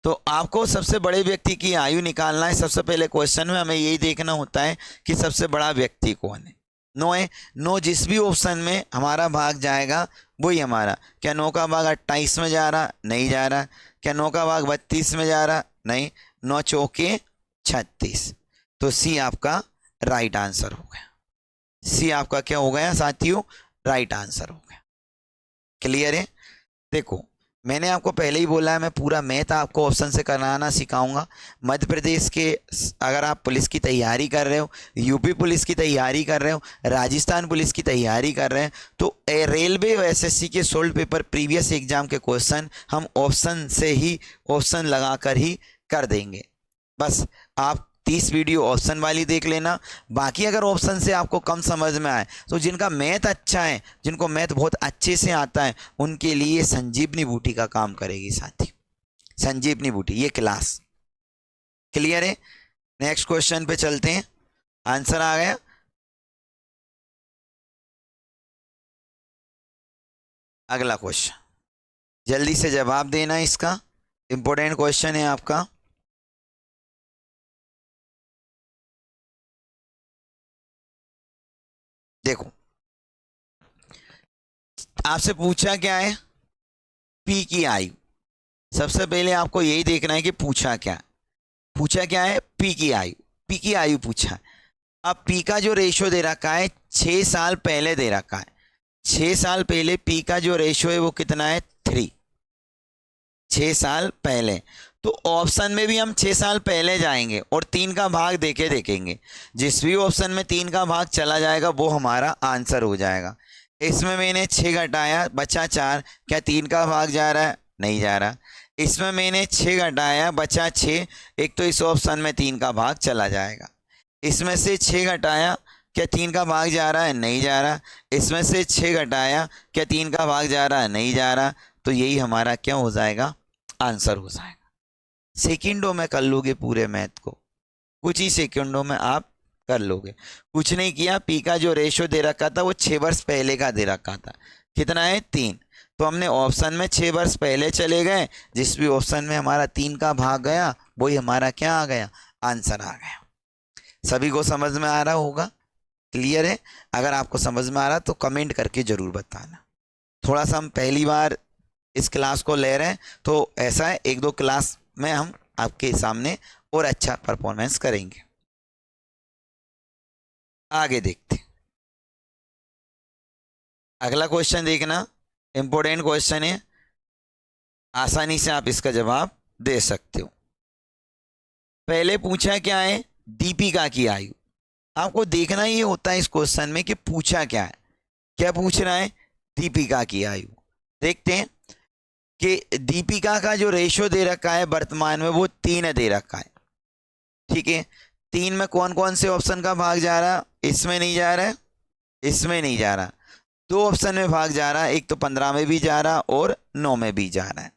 तो आपको सबसे बड़े व्यक्ति की आयु निकालना है। सबसे पहले क्वेश्चन में हमें यही देखना होता है कि सबसे बड़ा व्यक्ति कौन है। 9 है। 9 जिस भी ऑप्शन में हमारा भाग जाएगा वही हमारा। क्या 9 का भाग 28 में जा रहा? नहीं जा रहा। क्या 9 का भाग 32 में जा रहा? नहीं। 9 चौके 36। तो सी आपका राइट आंसर हो गया। सी आपका क्या हो गया साथियों? राइट आंसर हो गया। क्लियर है? देखो मैंने आपको पहले ही बोला है, मैं पूरा मैथ आपको ऑप्शन से कराना सिखाऊंगा। मध्य प्रदेश के अगर आप पुलिस की तैयारी कर रहे हो, यूपी पुलिस की तैयारी कर रहे हो, राजस्थान पुलिस की तैयारी कर रहे हैं, तो रेलवे और एसएससी के सोल्ड पेपर प्रीवियस एग्जाम के क्वेश्चन हम ऑप्शन से ही, ऑप्शन लगाकर ही कर देंगे। बस आप 30 वीडियो ऑप्शन वाली देख लेना। बाकी अगर ऑप्शन से आपको कम समझ में आए तो जिनका मैथ अच्छा है, जिनको मैथ बहुत अच्छे से आता है, उनके लिए संजीवनी बूटी का काम करेगी साथी। संजीवनी बूटी ये क्लास। क्लियर है? नेक्स्ट क्वेश्चन पे चलते हैं। आंसर आ गया? अगला क्वेश्चन जल्दी से जवाब देना इसका, इंपॉर्टेंट क्वेश्चन है आपका। देखो आपसे पूछा क्या है? पी की आयु। सबसे पहले आपको यही देखना है कि पूछा क्या है। पूछा क्या है? पी की आयु। पी की आयु पूछा। अब पी का जो रेशो दे रखा है 6 साल पहले दे रखा है। 6 साल पहले पी का जो रेशो है वो कितना है? 3। 6 साल पहले। तो ऑप्शन में भी हम 6 साल पहले जाएंगे और 3 का भाग देके देखेंगे। जिस भी ऑप्शन में 3 का भाग चला जाएगा वो हमारा आंसर हो जाएगा। इसमें मैंने 6 घटाया, बचा 4। क्या 3 का भाग जा रहा है? नहीं जा रहा। इसमें मैंने 6 घटाया, बचा 6। एक तो इस ऑप्शन में 3 का भाग चला जाएगा। इसमें से 6 घटाया, क्या 3 का भाग जा रहा है? नहीं जा रहा। इसमें से 6 घटाया, क्या 3 का भाग जा रहा है? नहीं जा रहा। तो यही हमारा क्या हो जाएगा? आंसर हो जाएगा। सेकंडों में कर लोगे पूरे मैथ को, कुछ ही सेकंडों में आप कर लोगे। कुछ नहीं किया, पी का जो रेशो दे रखा था वो 6 वर्ष पहले का दे रखा था। कितना है? 3। तो हमने ऑप्शन में 6 वर्ष पहले चले गए। जिस भी ऑप्शन में हमारा 3 का भाग गया वही हमारा क्या आ गया? आंसर आ गया। सभी को समझ में आ रहा होगा? क्लियर है? अगर आपको समझ में आ रहा तो कमेंट करके जरूर बताना। थोड़ा सा हम पहली बार इस क्लास को ले रहे हैं तो ऐसा है, 1-2 क्लास में हम आपके सामने और अच्छा परफॉर्मेंस करेंगे। आगे देखते हैं। अगला क्वेश्चन देखना, इंपॉर्टेंट क्वेश्चन है, आसानी से आप इसका जवाब दे सकते हो। पहले पूछा क्या है? दीपिका की आयु। आपको देखना ही होता है इस क्वेश्चन में कि पूछा क्या है। क्या पूछ रहा है? दीपिका की आयु। देखते हैं कि दीपिका का जो रेशो दे रखा है वर्तमान में वो 3 दे रखा है। ठीक है। 3 में कौन कौन से ऑप्शन का भाग जा रहा? इसमें नहीं जा रहा है, इसमें नहीं जा रहा। 2 ऑप्शन में भाग जा रहा है, एक तो 15 में भी जा रहा और 9 में भी जा रहा है।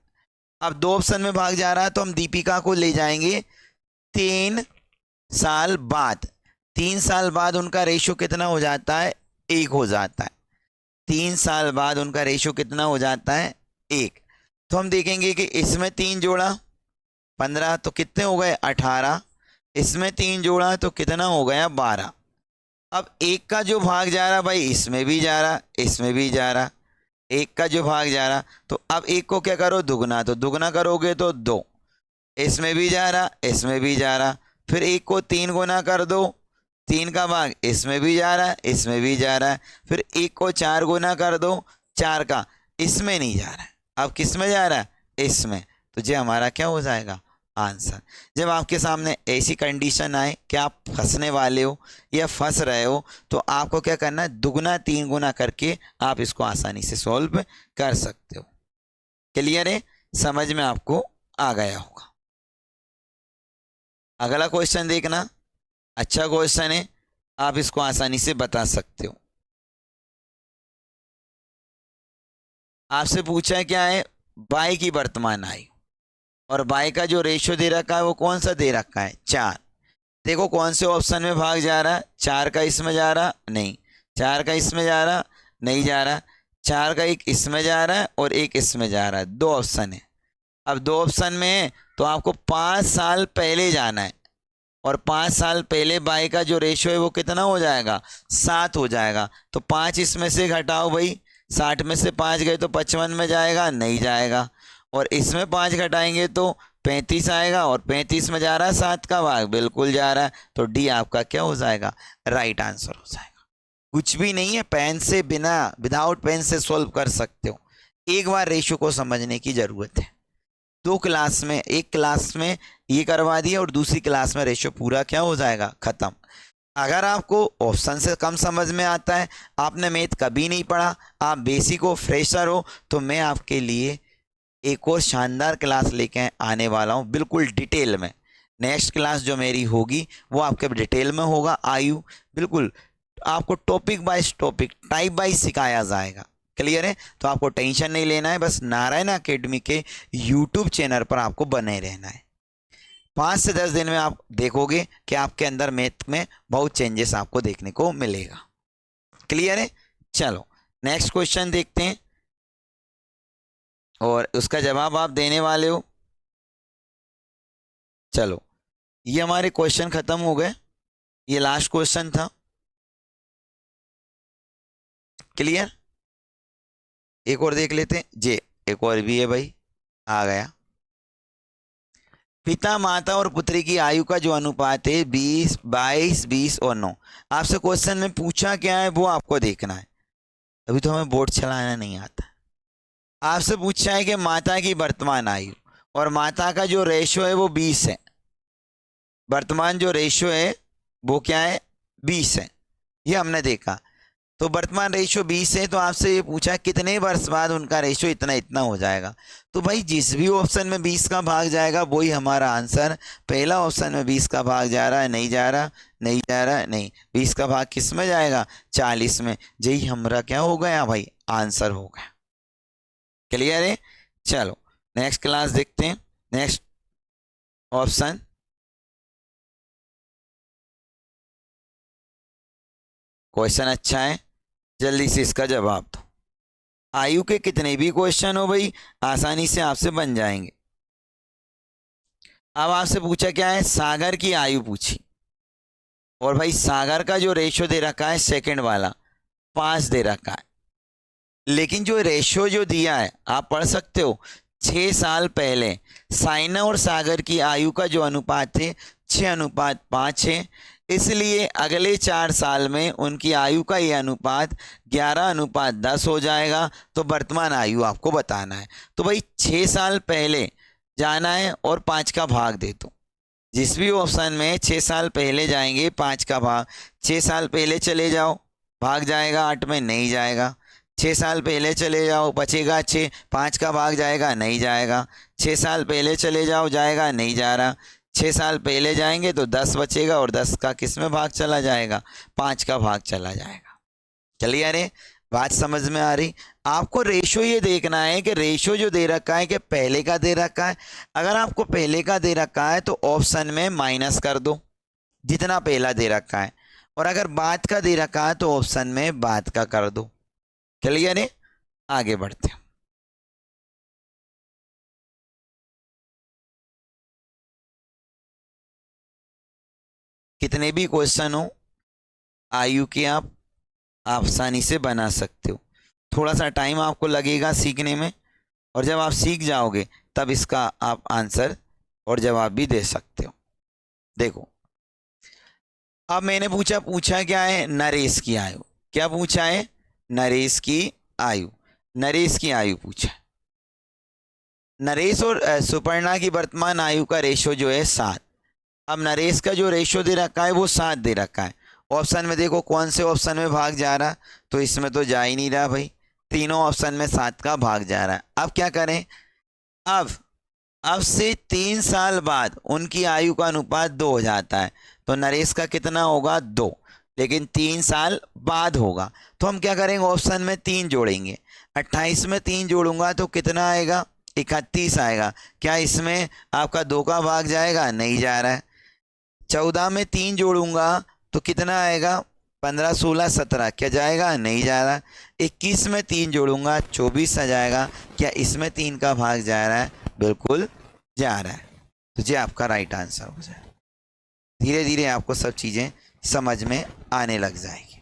अब 2 ऑप्शन में भाग जा रहा है तो हम दीपिका को ले जाएंगे 3 साल बाद। 3 साल बाद उनका रेशो कितना हो जाता है? 1 हो जाता है। 3 साल बाद उनका रेशो कितना हो जाता है? 1। तो हम देखेंगे कि इसमें 3 जोड़ा 15 तो कितने हो गए? 18। इसमें 3 जोड़ा तो कितना हो गया? 12। अब 1 का जो भाग जा रहा भाई इसमें भी जा रहा, इसमें भी जा रहा। 1 का जो भाग जा रहा, तो अब 1 को क्या करो? दुगना। तो दुगना करोगे तो 2। इसमें भी जा रहा, इसमें भी जा रहा। फिर 1 को 3 गुना कर दो, 3 का भाग इसमें भी जा रहा है, इसमें भी जा रहा है। फिर 1 को 4 गुना कर दो, 4 का इसमें नहीं जा रहा है, अब किस में जा रहा है? इसमें। तो ये हमारा क्या हो जाएगा? आंसर। जब आपके सामने ऐसी कंडीशन आए कि आप फंसने वाले हो या फंस रहे हो, तो आपको क्या करना है, दुगना तीन गुना करके आप इसको आसानी से सॉल्व कर सकते हो। क्लियर है, समझ में आपको आ गया होगा। अगला क्वेश्चन देखना, अच्छा क्वेश्चन है, आप इसको आसानी से बता सकते हो। आपसे पूछा है क्या है, बाई की वर्तमान आयु, और बाई का जो रेशियो दे रखा है वो कौन सा दे रखा है, 4। देखो कौन से ऑप्शन में भाग जा रहा है, 4 का इसमें जा रहा नहीं, 4 का इसमें जा रहा नहीं जा रहा, 4 का एक इसमें जा रहा है और एक इसमें जा रहा है, 2 ऑप्शन है। अब 2 ऑप्शन में है तो आपको 5 साल पहले जाना है, और 5 साल पहले बाई का जो रेशियो है वो कितना हो जाएगा, 7 हो जाएगा। तो 5 इसमें से घटाओ भाई, 60 में से 5 गए तो 55 में जाएगा, नहीं जाएगा। और इसमें 5 घटाएंगे तो 35 आएगा, और 35 में जा रहा है 7 का भाग, बिल्कुल जा रहा है। तो डी आपका क्या हो जाएगा, राइट आंसर हो जाएगा। कुछ भी नहीं है, पेन से बिना विदाउट पेन से सॉल्व कर सकते हो। एक बार रेशियो को समझने की जरूरत है। 2 क्लास में, एक क्लास में ये करवा दिया और दूसरी क्लास में रेशियो पूरा क्या हो जाएगा, खत्म। अगर आपको ऑप्शन से कम समझ में आता है, आपने मैथ कभी नहीं पढ़ा, आप बेसिक हो, फ्रेशर हो, तो मैं आपके लिए एक और शानदार क्लास लेके आने वाला हूँ, बिल्कुल डिटेल में। नेक्स्ट क्लास जो मेरी होगी वो आपके डिटेल में होगा। आयु बिल्कुल आपको topic by topic, type by सिखाया जाएगा। क्लियर है, तो आपको टेंशन नहीं लेना है, बस नारायण एकेडमी के यूट्यूब चैनल पर आपको बने रहना है। 5 से 10 दिन में आप देखोगे कि आपके अंदर मैथ में बहुत चेंजेस आपको देखने को मिलेगा। क्लियर है, चलो नेक्स्ट क्वेश्चन देखते हैं और उसका जवाब आप देने वाले हो। चलो ये हमारे क्वेश्चन खत्म हो गए, ये लास्ट क्वेश्चन था। क्लियर, एक और देख लेते हैं जे, एक और भी है भाई, आ गया। पिता माता और पुत्री की आयु का जो अनुपात है 20, 22, 20 और 9। आपसे क्वेश्चन में पूछा क्या है वो आपको देखना है, अभी तो हमें बोर्ड चलाना नहीं आता। आपसे पूछा है कि माता की वर्तमान आयु, और माता का जो रेशियो है वो 20 है। वर्तमान जो रेशियो है वो क्या है, 20 है, ये हमने देखा। तो वर्तमान रेशियो 20 है, तो आपसे ये पूछा कितने वर्ष बाद उनका रेशियो इतना इतना हो जाएगा। तो भाई जिस भी ऑप्शन में 20 का भाग जाएगा वही हमारा आंसर। पहला ऑप्शन में 20 का भाग जा रहा है, नहीं जा रहा, नहीं जा रहा, नहीं, 20 का भाग किस में जाएगा, 40 में। यही हमारा क्या हो गया भाई, आंसर हो गया। क्लियर है, चलो नेक्स्ट क्लास देखते हैं। नेक्स्ट ऑप्शन, क्वेश्चन अच्छा है, जल्दी से इसका जवाब दो। आयु के कितने भी क्वेश्चन हो भाई आसानी से आपसे बन जाएंगे। अब आपसे पूछा क्या है, सागर की आयु पूछी, और भाई सागर का जो रेशियो दे रखा है सेकंड वाला 5 दे रखा है, लेकिन जो रेशियो जो दिया है आप पढ़ सकते हो। 6 साल पहले साइना और सागर की आयु का जो अनुपात है 6:5 है, इसलिए अगले 4 साल में उनकी आयु का ये अनुपात 11:10 हो जाएगा। तो वर्तमान आयु आपको बताना है। तो भाई 6 साल पहले जाना है और 5 का भाग दे दो। जिस भी ऑप्शन में 6 साल पहले जाएंगे 5 का भाग, 6 साल पहले चले जाओ भाग जाएगा 8 में, नहीं जाएगा। 6 साल पहले चले जाओ बचेगा 6, 5 का भाग जाएगा, नहीं जाएगा। 6 साल पहले चले जाओ जाएगा, नहीं जा रहा। 6 साल पहले जाएंगे तो 10 बचेगा, और 10 का किस में भाग चला जाएगा, 5 का भाग चला जाएगा। चलिए अरे बात समझ में आ रही। आपको रेशो ये देखना है कि रेशो जो दे रखा है कि पहले का दे रखा है। अगर आपको पहले का दे रखा है तो ऑप्शन में माइनस कर दो जितना पहला दे रखा है, और अगर बाद का दे रखा है तो ऑप्शन में बाद का कर दो। क्लियर है, आगे बढ़ते हैं। कितने भी क्वेश्चन हो आयु के आप आसानी से बना सकते हो। थोड़ा सा टाइम आपको लगेगा सीखने में, और जब आप सीख जाओगे तब इसका आप आंसर और जवाब भी दे सकते हो। देखो अब मैंने पूछा क्या है, नरेश की आयु। क्या पूछा है, नरेश की आयु। नरेश की आयु पूछा। नरेश और सुपर्णा की वर्तमान आयु का रेशो जो है 7। अब नरेश का जो रेशो दे रखा है वो 7 दे रखा है। ऑप्शन में देखो कौन से ऑप्शन में भाग जा रहा, तो इसमें तो जा ही नहीं रहा भाई, तीनों ऑप्शन में 7 का भाग जा रहा है। अब क्या करें, अब से 3 साल बाद उनकी आयु का अनुपात 2 हो जाता है, तो नरेश का कितना होगा 2, लेकिन 3 साल बाद होगा। तो हम क्या करेंगे, ऑप्शन में 3 जोड़ेंगे। 28 में 3 जोड़ूंगा तो कितना आएगा, 31 आएगा। क्या इसमें आपका 2 का भाग जाएगा, नहीं जा रहा है। 14 में 3 जोड़ूंगा तो कितना आएगा, 15, 16, 17, क्या जाएगा, नहीं जा रहा। 21 में 3 जोड़ूंगा 24 आ जाएगा। क्या इसमें 3 का भाग जा रहा है, बिल्कुल जा रहा है। तो ये आपका राइट आंसर हो जाए। धीरे धीरे आपको सब चीज़ें समझ में आने लग जाएगी।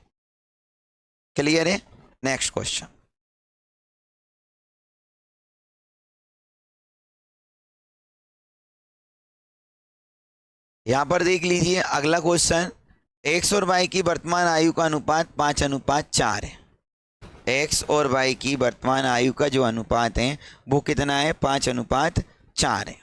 क्लियर है। नेक्स्ट क्वेश्चन, यहां पर देख लीजिए अगला क्वेश्चन। एक्स और वाई की वर्तमान आयु का अनुपात 5:4 है। एक्स और वाई की वर्तमान आयु का जो अनुपात है वो कितना है, 5:4 है।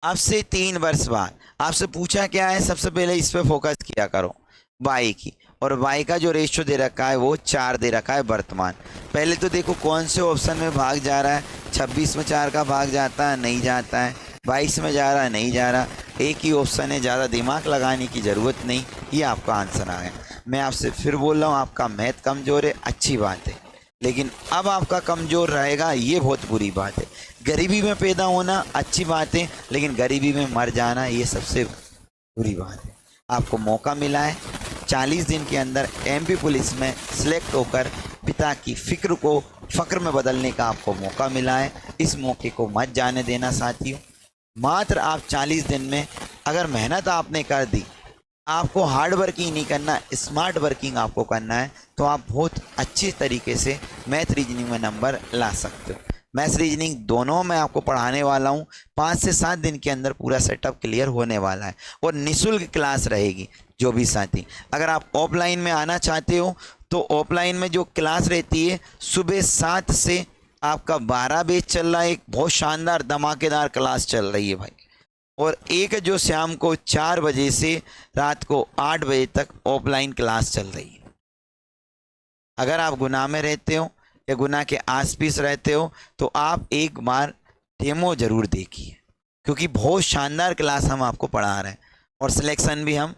अब से 3 वर्ष बाद आपसे पूछा क्या है, सबसे पहले इस पे फोकस किया करो, वाई की। और वाई का जो रेशियो दे रखा है वो 4 दे रखा है वर्तमान। पहले तो देखो कौन से ऑप्शन में भाग जा रहा है, 26 में 4 का भाग जाता है, नहीं जाता है। 22 में जा रहा है, नहीं जा रहा। एक ही ऑप्शन है, ज़्यादा दिमाग लगाने की ज़रूरत नहीं, ये आपका आंसर आ गया। मैं आपसे फिर बोल रहा हूँ, आपका मैथ कमज़ोर है, अच्छी बात है, लेकिन अब आपका कमज़ोर रहेगा, ये बहुत बुरी बात है। गरीबी में पैदा होना अच्छी बात है, लेकिन गरीबी में मर जाना ये सबसे बुरी बात है। आपको मौका मिला है 40 दिन के अंदर एमपी पुलिस में सिलेक्ट होकर पिता की फिक्र को फ़क्र में बदलने का आपको मौका मिला है। इस मौके को मत जाने देना साथियों। मात्र आप 40 दिन में अगर मेहनत आपने कर दी, आपको हार्ड वर्किंग नहीं करना, स्मार्ट वर्किंग आपको करना है, तो आप बहुत अच्छी तरीके से मैथ रीजनिंग में नंबर ला सकते हो। मैथ रीजनिंग दोनों मैं आपको पढ़ाने वाला हूँ। 5 से 7 दिन के अंदर पूरा सेटअप क्लियर होने वाला है और निःशुल्क क्लास रहेगी। जो भी साथी अगर आप ऑफलाइन में आना चाहते हो तो ऑफलाइन में जो क्लास रहती है सुबह 7 से आपका 12 बैच चल रहा है, एक बहुत शानदार धमाकेदार क्लास चल रही है भाई। और एक जो शाम को 4 बजे से रात को 8 बजे तक ऑफलाइन क्लास चल रही है। अगर आप गुनाह में रहते हो या गुनाह के आसपास रहते हो तो आप एक बार डेमो ज़रूर देखिए, क्योंकि बहुत शानदार क्लास हम आपको पढ़ा रहे हैं और सिलेक्शन भी हम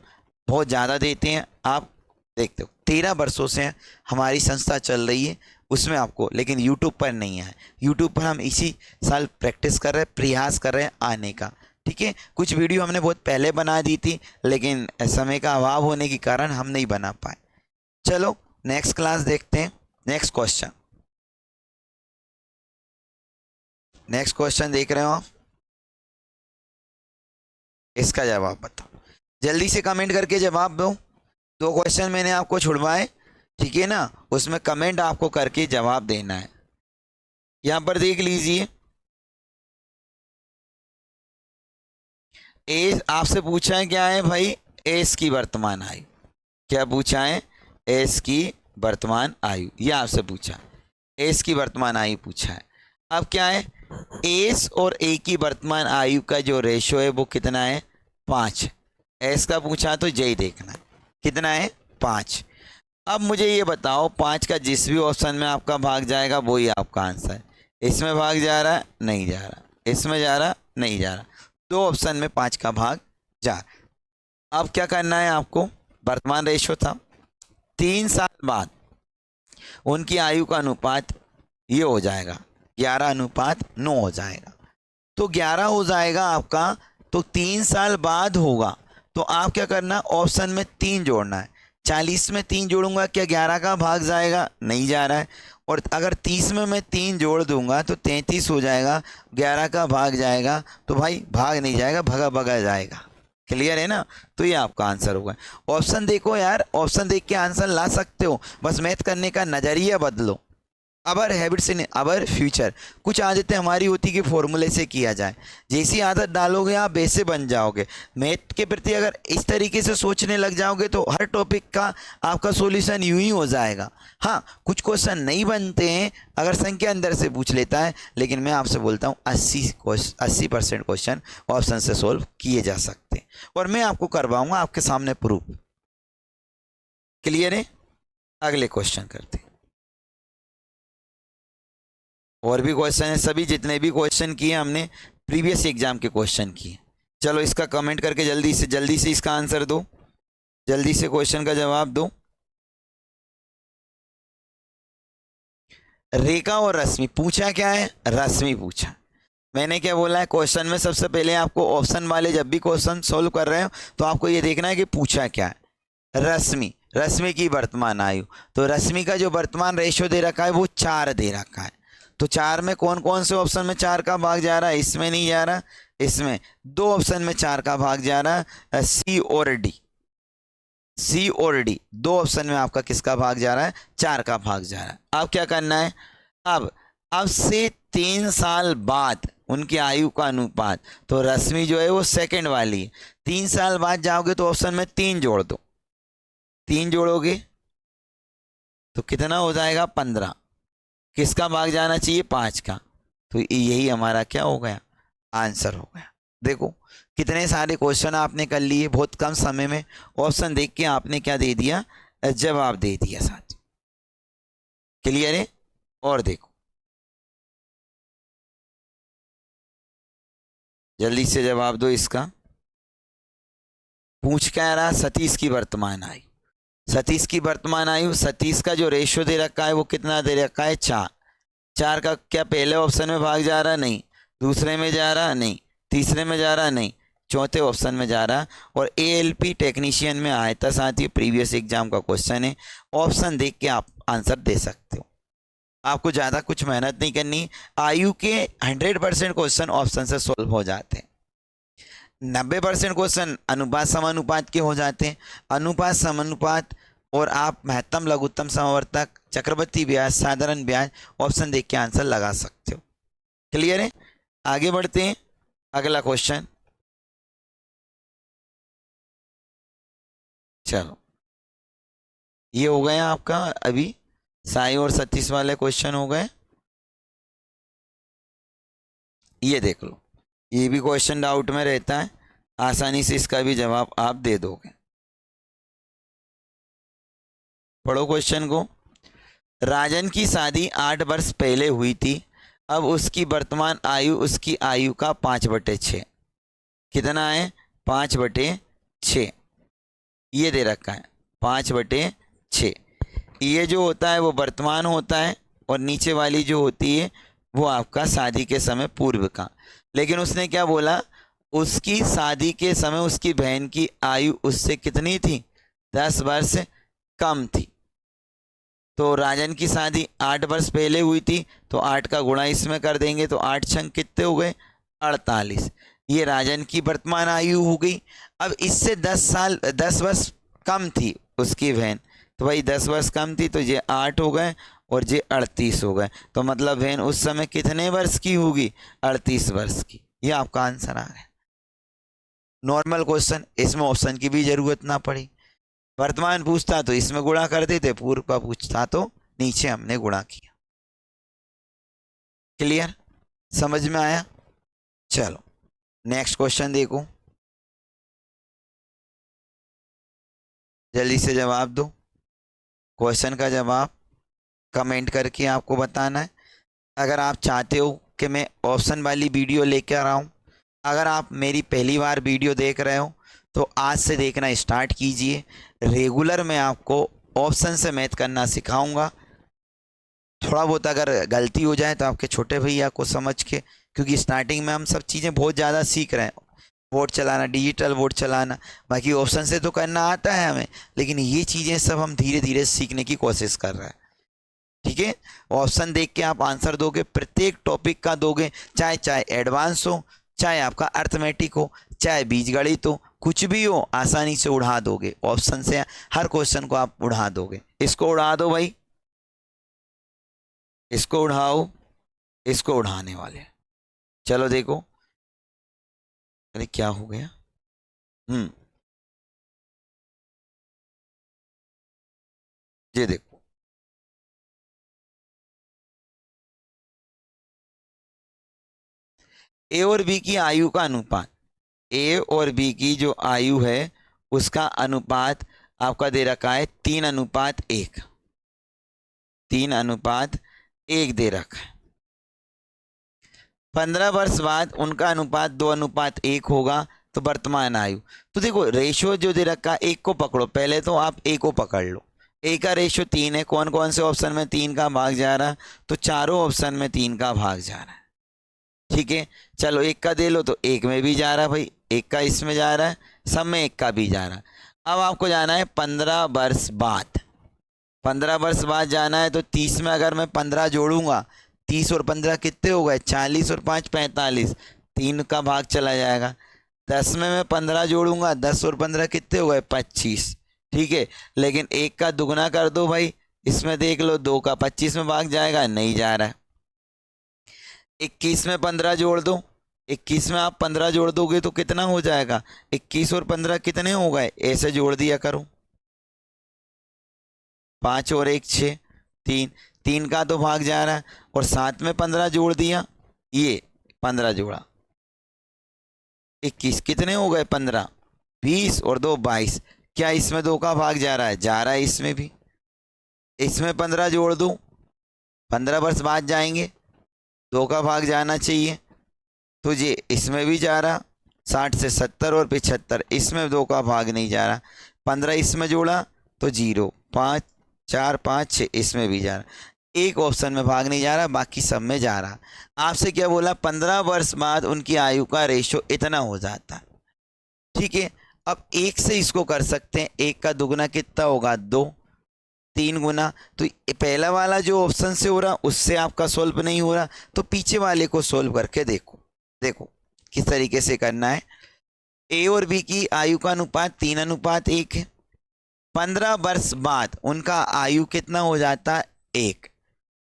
बहुत ज़्यादा देते हैं। आप देखते हो 13 वर्षों से हमारी संस्था चल रही है उसमें आपको, लेकिन यूट्यूब पर नहीं है। यूट्यूब पर हम इसी साल प्रैक्टिस कर रहे हैं, प्रयास कर रहे हैं आने का। ठीक है, कुछ वीडियो हमने बहुत पहले बना दी थी, लेकिन समय का अभाव होने के कारण हम नहीं बना पाए। चलो नेक्स्ट क्लास देखते हैं। नेक्स्ट क्वेश्चन, नेक्स्ट क्वेश्चन देख रहे हो आप, इसका जवाब बताओ। जल्दी से कमेंट करके जवाब दो। 2 क्वेश्चन मैंने आपको छुड़वाए, ठीक है ना, उसमें कमेंट आपको करके जवाब देना है। यहां पर देख लीजिए, एज आपसे पूछा है क्या है भाई, एज की वर्तमान आयु। क्या पूछा है, एज की वर्तमान आयु, ये आपसे पूछा, एज की वर्तमान आयु पूछा है। अब क्या है, एज और ए की वर्तमान आयु का जो रेशो है वो कितना है, 5। एज का पूछा तो यही देखना है, कितना है, 5। अब मुझे ये बताओ, 5 का जिस भी ऑप्शन में आपका भाग जाएगा वो ही आपका आंसर है। इसमें भाग जा रहा है, नहीं जा रहा, इसमें जा रहा, नहीं जा रहा, 2 ऑप्शन में 5 का भाग जा रहा। अब क्या करना है आपको, वर्तमान रेशो था, 3 साल बाद उनकी आयु का अनुपात ये हो जाएगा 11:9 हो जाएगा। तो 11 हो जाएगा आपका, तो 3 साल बाद होगा। तो आप क्या करना, ऑप्शन में 3 जोड़ना है। 40 में 3 जोड़ूंगा, क्या 11 का भाग जाएगा, नहीं जा रहा है। और अगर 30 में मैं 3 जोड़ दूंगा तो 33 हो जाएगा, 11 का भाग जाएगा, तो भाई भाग नहीं जाएगा, भगा भगा जाएगा। क्लियर है ना, तो ये आपका आंसर होगा। ऑप्शन देखो यार, ऑप्शन देख के आंसर ला सकते हो, बस मैथ करने का नज़रिया बदलो। अवर हैबिट्स इन अवर फ्यूचर, कुछ आदतें हमारी होती कि फॉर्मूले से किया जाए, जैसी आदत डालोगे आप वैसे बन जाओगे। मैथ के प्रति अगर इस तरीके से सोचने लग जाओगे तो हर टॉपिक का आपका सॉल्यूशन यूं ही हो जाएगा। हाँ, कुछ क्वेश्चन नहीं बनते हैं अगर संख्या अंदर से पूछ लेता है, लेकिन मैं आपसे बोलता हूँ 80% क्वेश्चन ऑप्शन से सोल्व किए जा सकते हैं, और मैं आपको करवाऊंगा आपके सामने प्रूफ। क्लियर है? अगले क्वेश्चन करते हैं। और भी क्वेश्चन है, सभी जितने भी क्वेश्चन किए हमने प्रीवियस एग्जाम के क्वेश्चन किए। चलो इसका कमेंट करके जल्दी से इसका आंसर दो, जल्दी से क्वेश्चन का जवाब दो। रेखा और रश्मि पूछा क्या है? रश्मि पूछा। मैंने क्या बोला है क्वेश्चन में? सबसे पहले आपको ऑप्शन वाले जब भी क्वेश्चन सोल्व कर रहे हो तो आपको ये देखना है कि पूछा क्या है। रश्मि, रश्मि की वर्तमान आयु, तो रश्मि का जो वर्तमान रेशियो दे रखा है वो 4 दे रखा है। तो 4 में कौन कौन से ऑप्शन में 4 का भाग जा रहा है? इसमें नहीं जा रहा, इसमें 2 ऑप्शन में 4 का भाग जा रहा है, सी और डी। सी और डी 2 ऑप्शन में आपका किसका भाग जा रहा है? 4 का भाग जा रहा है। अब क्या करना है? अब से 3 साल बाद उनकी आयु का अनुपात, तो रश्मि जो है वो सेकंड वाली है। 3 साल बाद जाओगे तो ऑप्शन में 3 जोड़ दो, 3 जोड़ोगे तो कितना हो जाएगा? 15। किसका भाग जाना चाहिए? 5 का। तो यही हमारा क्या हो गया? आंसर हो गया। देखो कितने सारे क्वेश्चन आपने कर लिए बहुत कम समय में, ऑप्शन देख के आपने क्या दे दिया? जवाब दे दिया साथ। क्लियर है? और देखो जल्दी से जवाब दो इसका। पूछ क्या रहा? सतीश की वर्तमान आयु, सतीश की वर्तमान आयु, सतीश का जो रेशियो दे रखा है वो कितना दे रखा है? 4। 4 का क्या पहले ऑप्शन में भाग जा रहा? नहीं। दूसरे में जा रहा? नहीं। तीसरे में जा रहा? नहीं। चौथे ऑप्शन में जा रहा। और ALP टेक्नीशियन में आया था साथ ही, प्रीवियस एग्जाम का क्वेश्चन है। ऑप्शन देख के आप आंसर दे सकते हो, आपको ज़्यादा कुछ मेहनत नहीं करनी। आयु के 100% क्वेश्चन ऑप्शन से सोल्व हो जाते हैं। 90% क्वेश्चन अनुपात समानुपात के हो जाते हैं। अनुपात समानुपात और आप महत्तम लघुत्तम समवर्तक, चक्रवर्ती ब्याज, साधारण ब्याज ऑप्शन देख के आंसर लगा सकते हो। क्लियर है? आगे बढ़ते हैं। अगला क्वेश्चन, चलो ये हो गया आपका, अभी साई और सतीश वाले क्वेश्चन हो गए। ये देख लो, ये भी क्वेश्चन डाउट में रहता है, आसानी से इसका भी जवाब आप दे दोगे। पढ़ो क्वेश्चन को। राजन की शादी 8 वर्ष पहले हुई थी, अब उसकी वर्तमान आयु उसकी आयु का 5/6। कितना है? 5/6 ये दे रखा है, 5/6। ये जो होता है वो वर्तमान होता है, और नीचे वाली जो होती है वो आपका शादी के समय पूर्व का। लेकिन उसने क्या बोला? उसकी शादी के समय उसकी बहन की आयु उससे कितनी थी? 10 वर्ष कम थी। तो राजन की शादी 8 वर्ष पहले हुई थी, तो 8 का गुणा इसमें कर देंगे तो 8 छंग कितने हो गए? 48। ये राजन की वर्तमान आयु हो गई। अब इससे 10 वर्ष कम थी उसकी बहन, तो भाई 10 वर्ष कम थी तो ये 8 हो गए और ये 38 हो गए। तो मतलब बहन उस समय कितने वर्ष की होगी? 38 वर्ष की। ये आपका आंसर आ गया। नॉर्मल क्वेश्चन, इसमें ऑप्शन की भी जरूरत ना पड़ी। वर्तमान पूछता तो इसमें गुणा कर देते, पूर्व का पूछता तो नीचे हमने गुणा किया। क्लियर? समझ में आया? चलो नेक्स्ट क्वेश्चन देखो, जल्दी से जवाब दो। क्वेश्चन का जवाब कमेंट करके आपको बताना है। अगर आप चाहते हो कि मैं ऑप्शन वाली वीडियो लेकर आऊँ, अगर आप मेरी पहली बार वीडियो देख रहे हो तो आज से देखना स्टार्ट कीजिए। रेगुलर मैं आपको ऑप्शन से मैथ करना सिखाऊंगा। थोड़ा बहुत अगर गलती हो जाए तो आपके छोटे भैया को समझ के, क्योंकि स्टार्टिंग में हम सब चीज़ें बहुत ज़्यादा सीख रहे हैं, बोर्ड चलाना, डिजिटल बोर्ड चलाना, बाकी ऑप्शन से तो करना आता है हमें, लेकिन ये चीज़ें सब हम धीरे धीरे सीखने की कोशिश कर रहे हैं। ठीक है? ऑप्शन देख के आप आंसर दोगे, प्रत्येक टॉपिक का दोगे, चाहे एडवांस हो, चाहे आपका अर्थमेटिक हो, चाहे बीजगणित हो, कुछ भी हो, आसानी से उड़ा दोगे। ऑप्शन से हर क्वेश्चन को आप उड़ा दोगे। इसको उड़ा दो भाई, इसको उठाओ, इसको उठाने वाले। चलो देखो, अरे क्या हो गया। ये देखो, ए और बी की आयु का अनुपात, ए और बी की जो आयु है उसका अनुपात आपका दे रखा है 3:1। 3:1 दे रखा है। 15 वर्ष बाद उनका अनुपात 2:1 होगा। तो वर्तमान आयु, तो देखो रेशियो जो दे रखा है, एक को पकड़ो, पहले तो आप ए को पकड़ लो। ए का रेशियो 3 है। कौन कौन से ऑप्शन में 3 का भाग जा रहा है? तो चारों ऑप्शन में 3 का भाग जा रहा है। ठीक है, चलो एक का दे लो, तो एक में भी जा रहा है भाई, एक का इसमें जा रहा है, सब में एक का भी जा रहा है। अब आपको जाना है 15 वर्ष बाद। 15 वर्ष बाद जाना है, तो 30 में अगर मैं 15 जोड़ूंगा, 30 और 15 कितने हो गए? 40 और 5 45, 3 का भाग चला जाएगा। 10 में मैं 15 जोड़ूंगा, 10 और 15 कितने हो गए? 25। ठीक है, लेकिन एक का दुगना कर दो भाई, इसमें देख लो 2 का 25 में भाग जाएगा, नहीं जा रहा है। 21 में 15 जोड़ दो, 21 में आप 15 जोड़ दोगे तो कितना हो जाएगा? 21 और 15 कितने हो गए? ऐसे जोड़ दिया करो, 5 और 1 6, 3, 3 का तो भाग जा रहा है। और 7 में 15 जोड़ दिया, ये 15 जोड़ा, 21 कितने हो गए? 15, 20 और 2 22। क्या इसमें 2 का भाग जा रहा है? जा रहा है इसमें भी। इसमें 15 जोड़ दो, 15 वर्ष बाद जाएंगे, 2 का भाग जाना चाहिए, तो ये इसमें भी जा रहा। 60 से 70 और 75, इसमें 2 का भाग नहीं जा रहा। 15 इसमें जोड़ा तो 0, 5 4 5 6, इसमें भी जा रहा। एक ऑप्शन में भाग नहीं जा रहा, बाकी सब में जा रहा। आपसे क्या बोला? 15 वर्ष बाद उनकी आयु का रेशो इतना हो जाता है। ठीक है, अब एक से इसको कर सकते हैं। एक का दुगना कितना होगा? 2, 3 गुना। तो पहला वाला जो ऑप्शन से हो रहा उससे आपका सोल्व नहीं हो रहा, तो पीछे वाले को सोल्व करके देखो। देखो किस तरीके से करना है। ए और बी की आयु का अनुपात 3:1 है। 15 वर्ष बाद उनका आयु कितना हो जाता है? 1।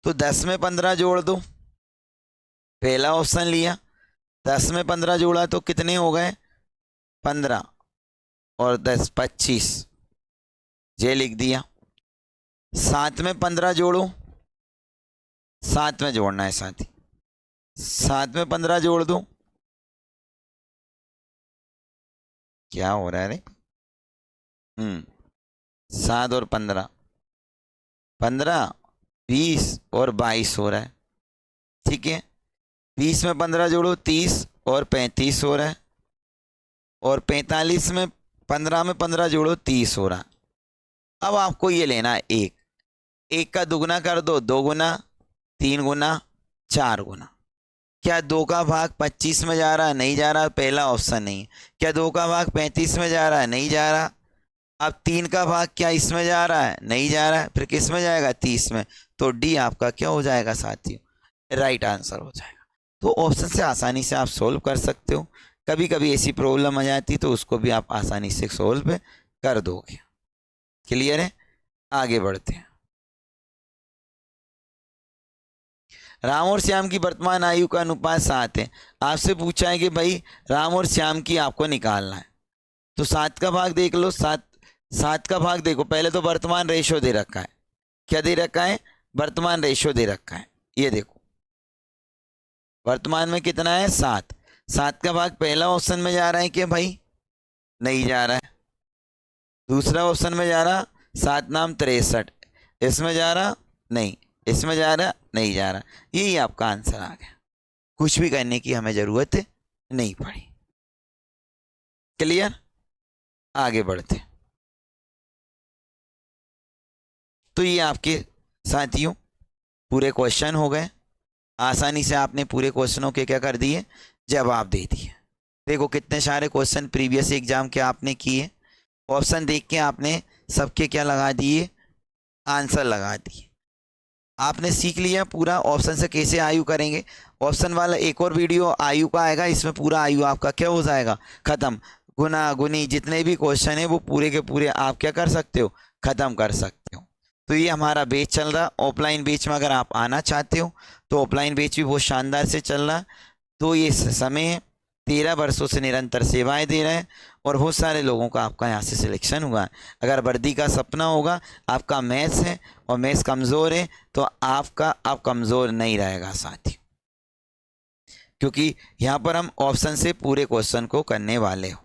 तो 10 में 15 जोड़ दो, पहला ऑप्शन लिया, 10 में 15 जोड़ा तो कितने हो गए? 15 और 10 25, ये लिख दिया। 7 में 15 जोड़ो, 7 में जोड़ना है साथी, 7 में 15 जोड़ दो, क्या हो रहा है रे? 7 और 15, 15 20 और 22 हो रहा है। ठीक है, 20 में 15 जोड़ो, 30 और 35 हो रहा है। और 45 में 15 में 15 जोड़ो, 30 हो रहा है। अब आपको ये लेना है एक, एक का दुगना कर दो, 2 गुना, 3 गुना, 4 गुना। क्या 2 का भाग 25 में जा रहा है? नहीं जा रहा, पहला ऑप्शन नहीं है। क्या 2 का भाग 35 में जा रहा है? नहीं जा रहा। अब 3 का भाग क्या इसमें जा रहा है? नहीं जा रहा है, फिर किस में जाएगा? 30 में। तो डी आपका क्या हो जाएगा साथियों? राइट आंसर हो जाएगा। तो ऑप्शन से आसानी से आप सोल्व कर सकते हो। कभी कभी ऐसी प्रॉब्लम आ जाती तो उसको भी आप आसानी से सोल्व कर दोगे। क्लियर है? आगे बढ़ते हैं। राम और श्याम की वर्तमान आयु का अनुपात 7 है। आपसे पूछा है कि भाई राम और श्याम की आपको निकालना है, तो 7 का भाग देख लो। 7 का भाग देखो, पहले तो वर्तमान रेशो दे रखा है। क्या दे रखा है? वर्तमान रेशो दे रखा है। ये देखो वर्तमान में कितना है? 7। 7 का भाग पहला ऑप्शन में जा रहा है क्या भाई? नहीं जा रहा है। दूसरा ऑप्शन में जा रहा, 7 नाम 63, इसमें जा रहा नहीं, इसमें जा रहा नहीं जा रहा। यही आपका आंसर आ गया, कुछ भी करने की हमें जरूरत नहीं पड़ी। क्लियर? आगे बढ़ते। तो ये आपके साथियों पूरे क्वेश्चन हो गए। आसानी से आपने पूरे क्वेश्चनों के क्या कर दिए? जवाब दे दिए। देखो कितने सारे क्वेश्चन प्रीवियस एग्जाम के आपने किए, ऑप्शन देख के आपने सबके क्या लगा दिए? आंसर लगा दिए। आपने सीख लिया पूरा ऑप्शन से कैसे आयु करेंगे। ऑप्शन वाला एक और वीडियो आयु का आएगा, इसमें पूरा आयु आपका क्या हो जाएगा? खत्म। गुना गुनी जितने भी क्वेश्चन है वो पूरे के पूरे आप क्या कर सकते हो? खत्म कर सकते हो। तो ये हमारा बैच चल रहा। ऑफलाइन बैच में अगर आप आना चाहते हो तो ऑफलाइन बैच भी बहुत शानदार से चल रहा। तो ये समय है, 13 वर्षों से निरंतर सेवाएं दे रहे हैं और बहुत सारे लोगों का आपका यहाँ से सिलेक्शन हुआ है। अगर वर्दी का सपना होगा, आपका मैथ्स है और मैथ्स कमज़ोर है, तो आप कमज़ोर नहीं रहेगा साथी, क्योंकि यहाँ पर हम ऑप्शन से पूरे क्वेश्चन को करने वाले हो।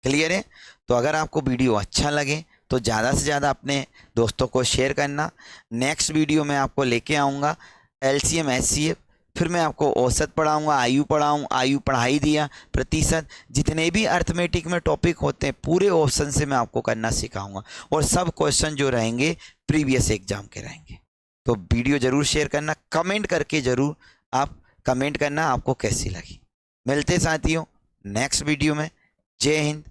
क्लियर है? तो अगर आपको वीडियो अच्छा लगे तो ज़्यादा से ज़्यादा अपने दोस्तों को शेयर करना। नेक्स्ट वीडियो में आपको लेके आऊँगा LCM HCF, फिर मैं आपको औसत पढ़ाऊँगा, आयु पढ़ाई दिया, प्रतिशत, जितने भी अर्थमेटिक में टॉपिक होते हैं पूरे ऑप्शन से मैं आपको करना सिखाऊंगा और सब क्वेश्चन जो रहेंगे प्रीवियस एग्जाम के रहेंगे। तो वीडियो ज़रूर शेयर करना, कमेंट करके ज़रूर आप कमेंट करना आपको कैसी लगी। मिलते साथियों नेक्स्ट वीडियो में। जय हिंद,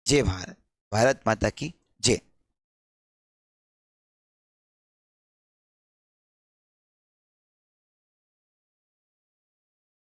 जय भारत, भारत माता की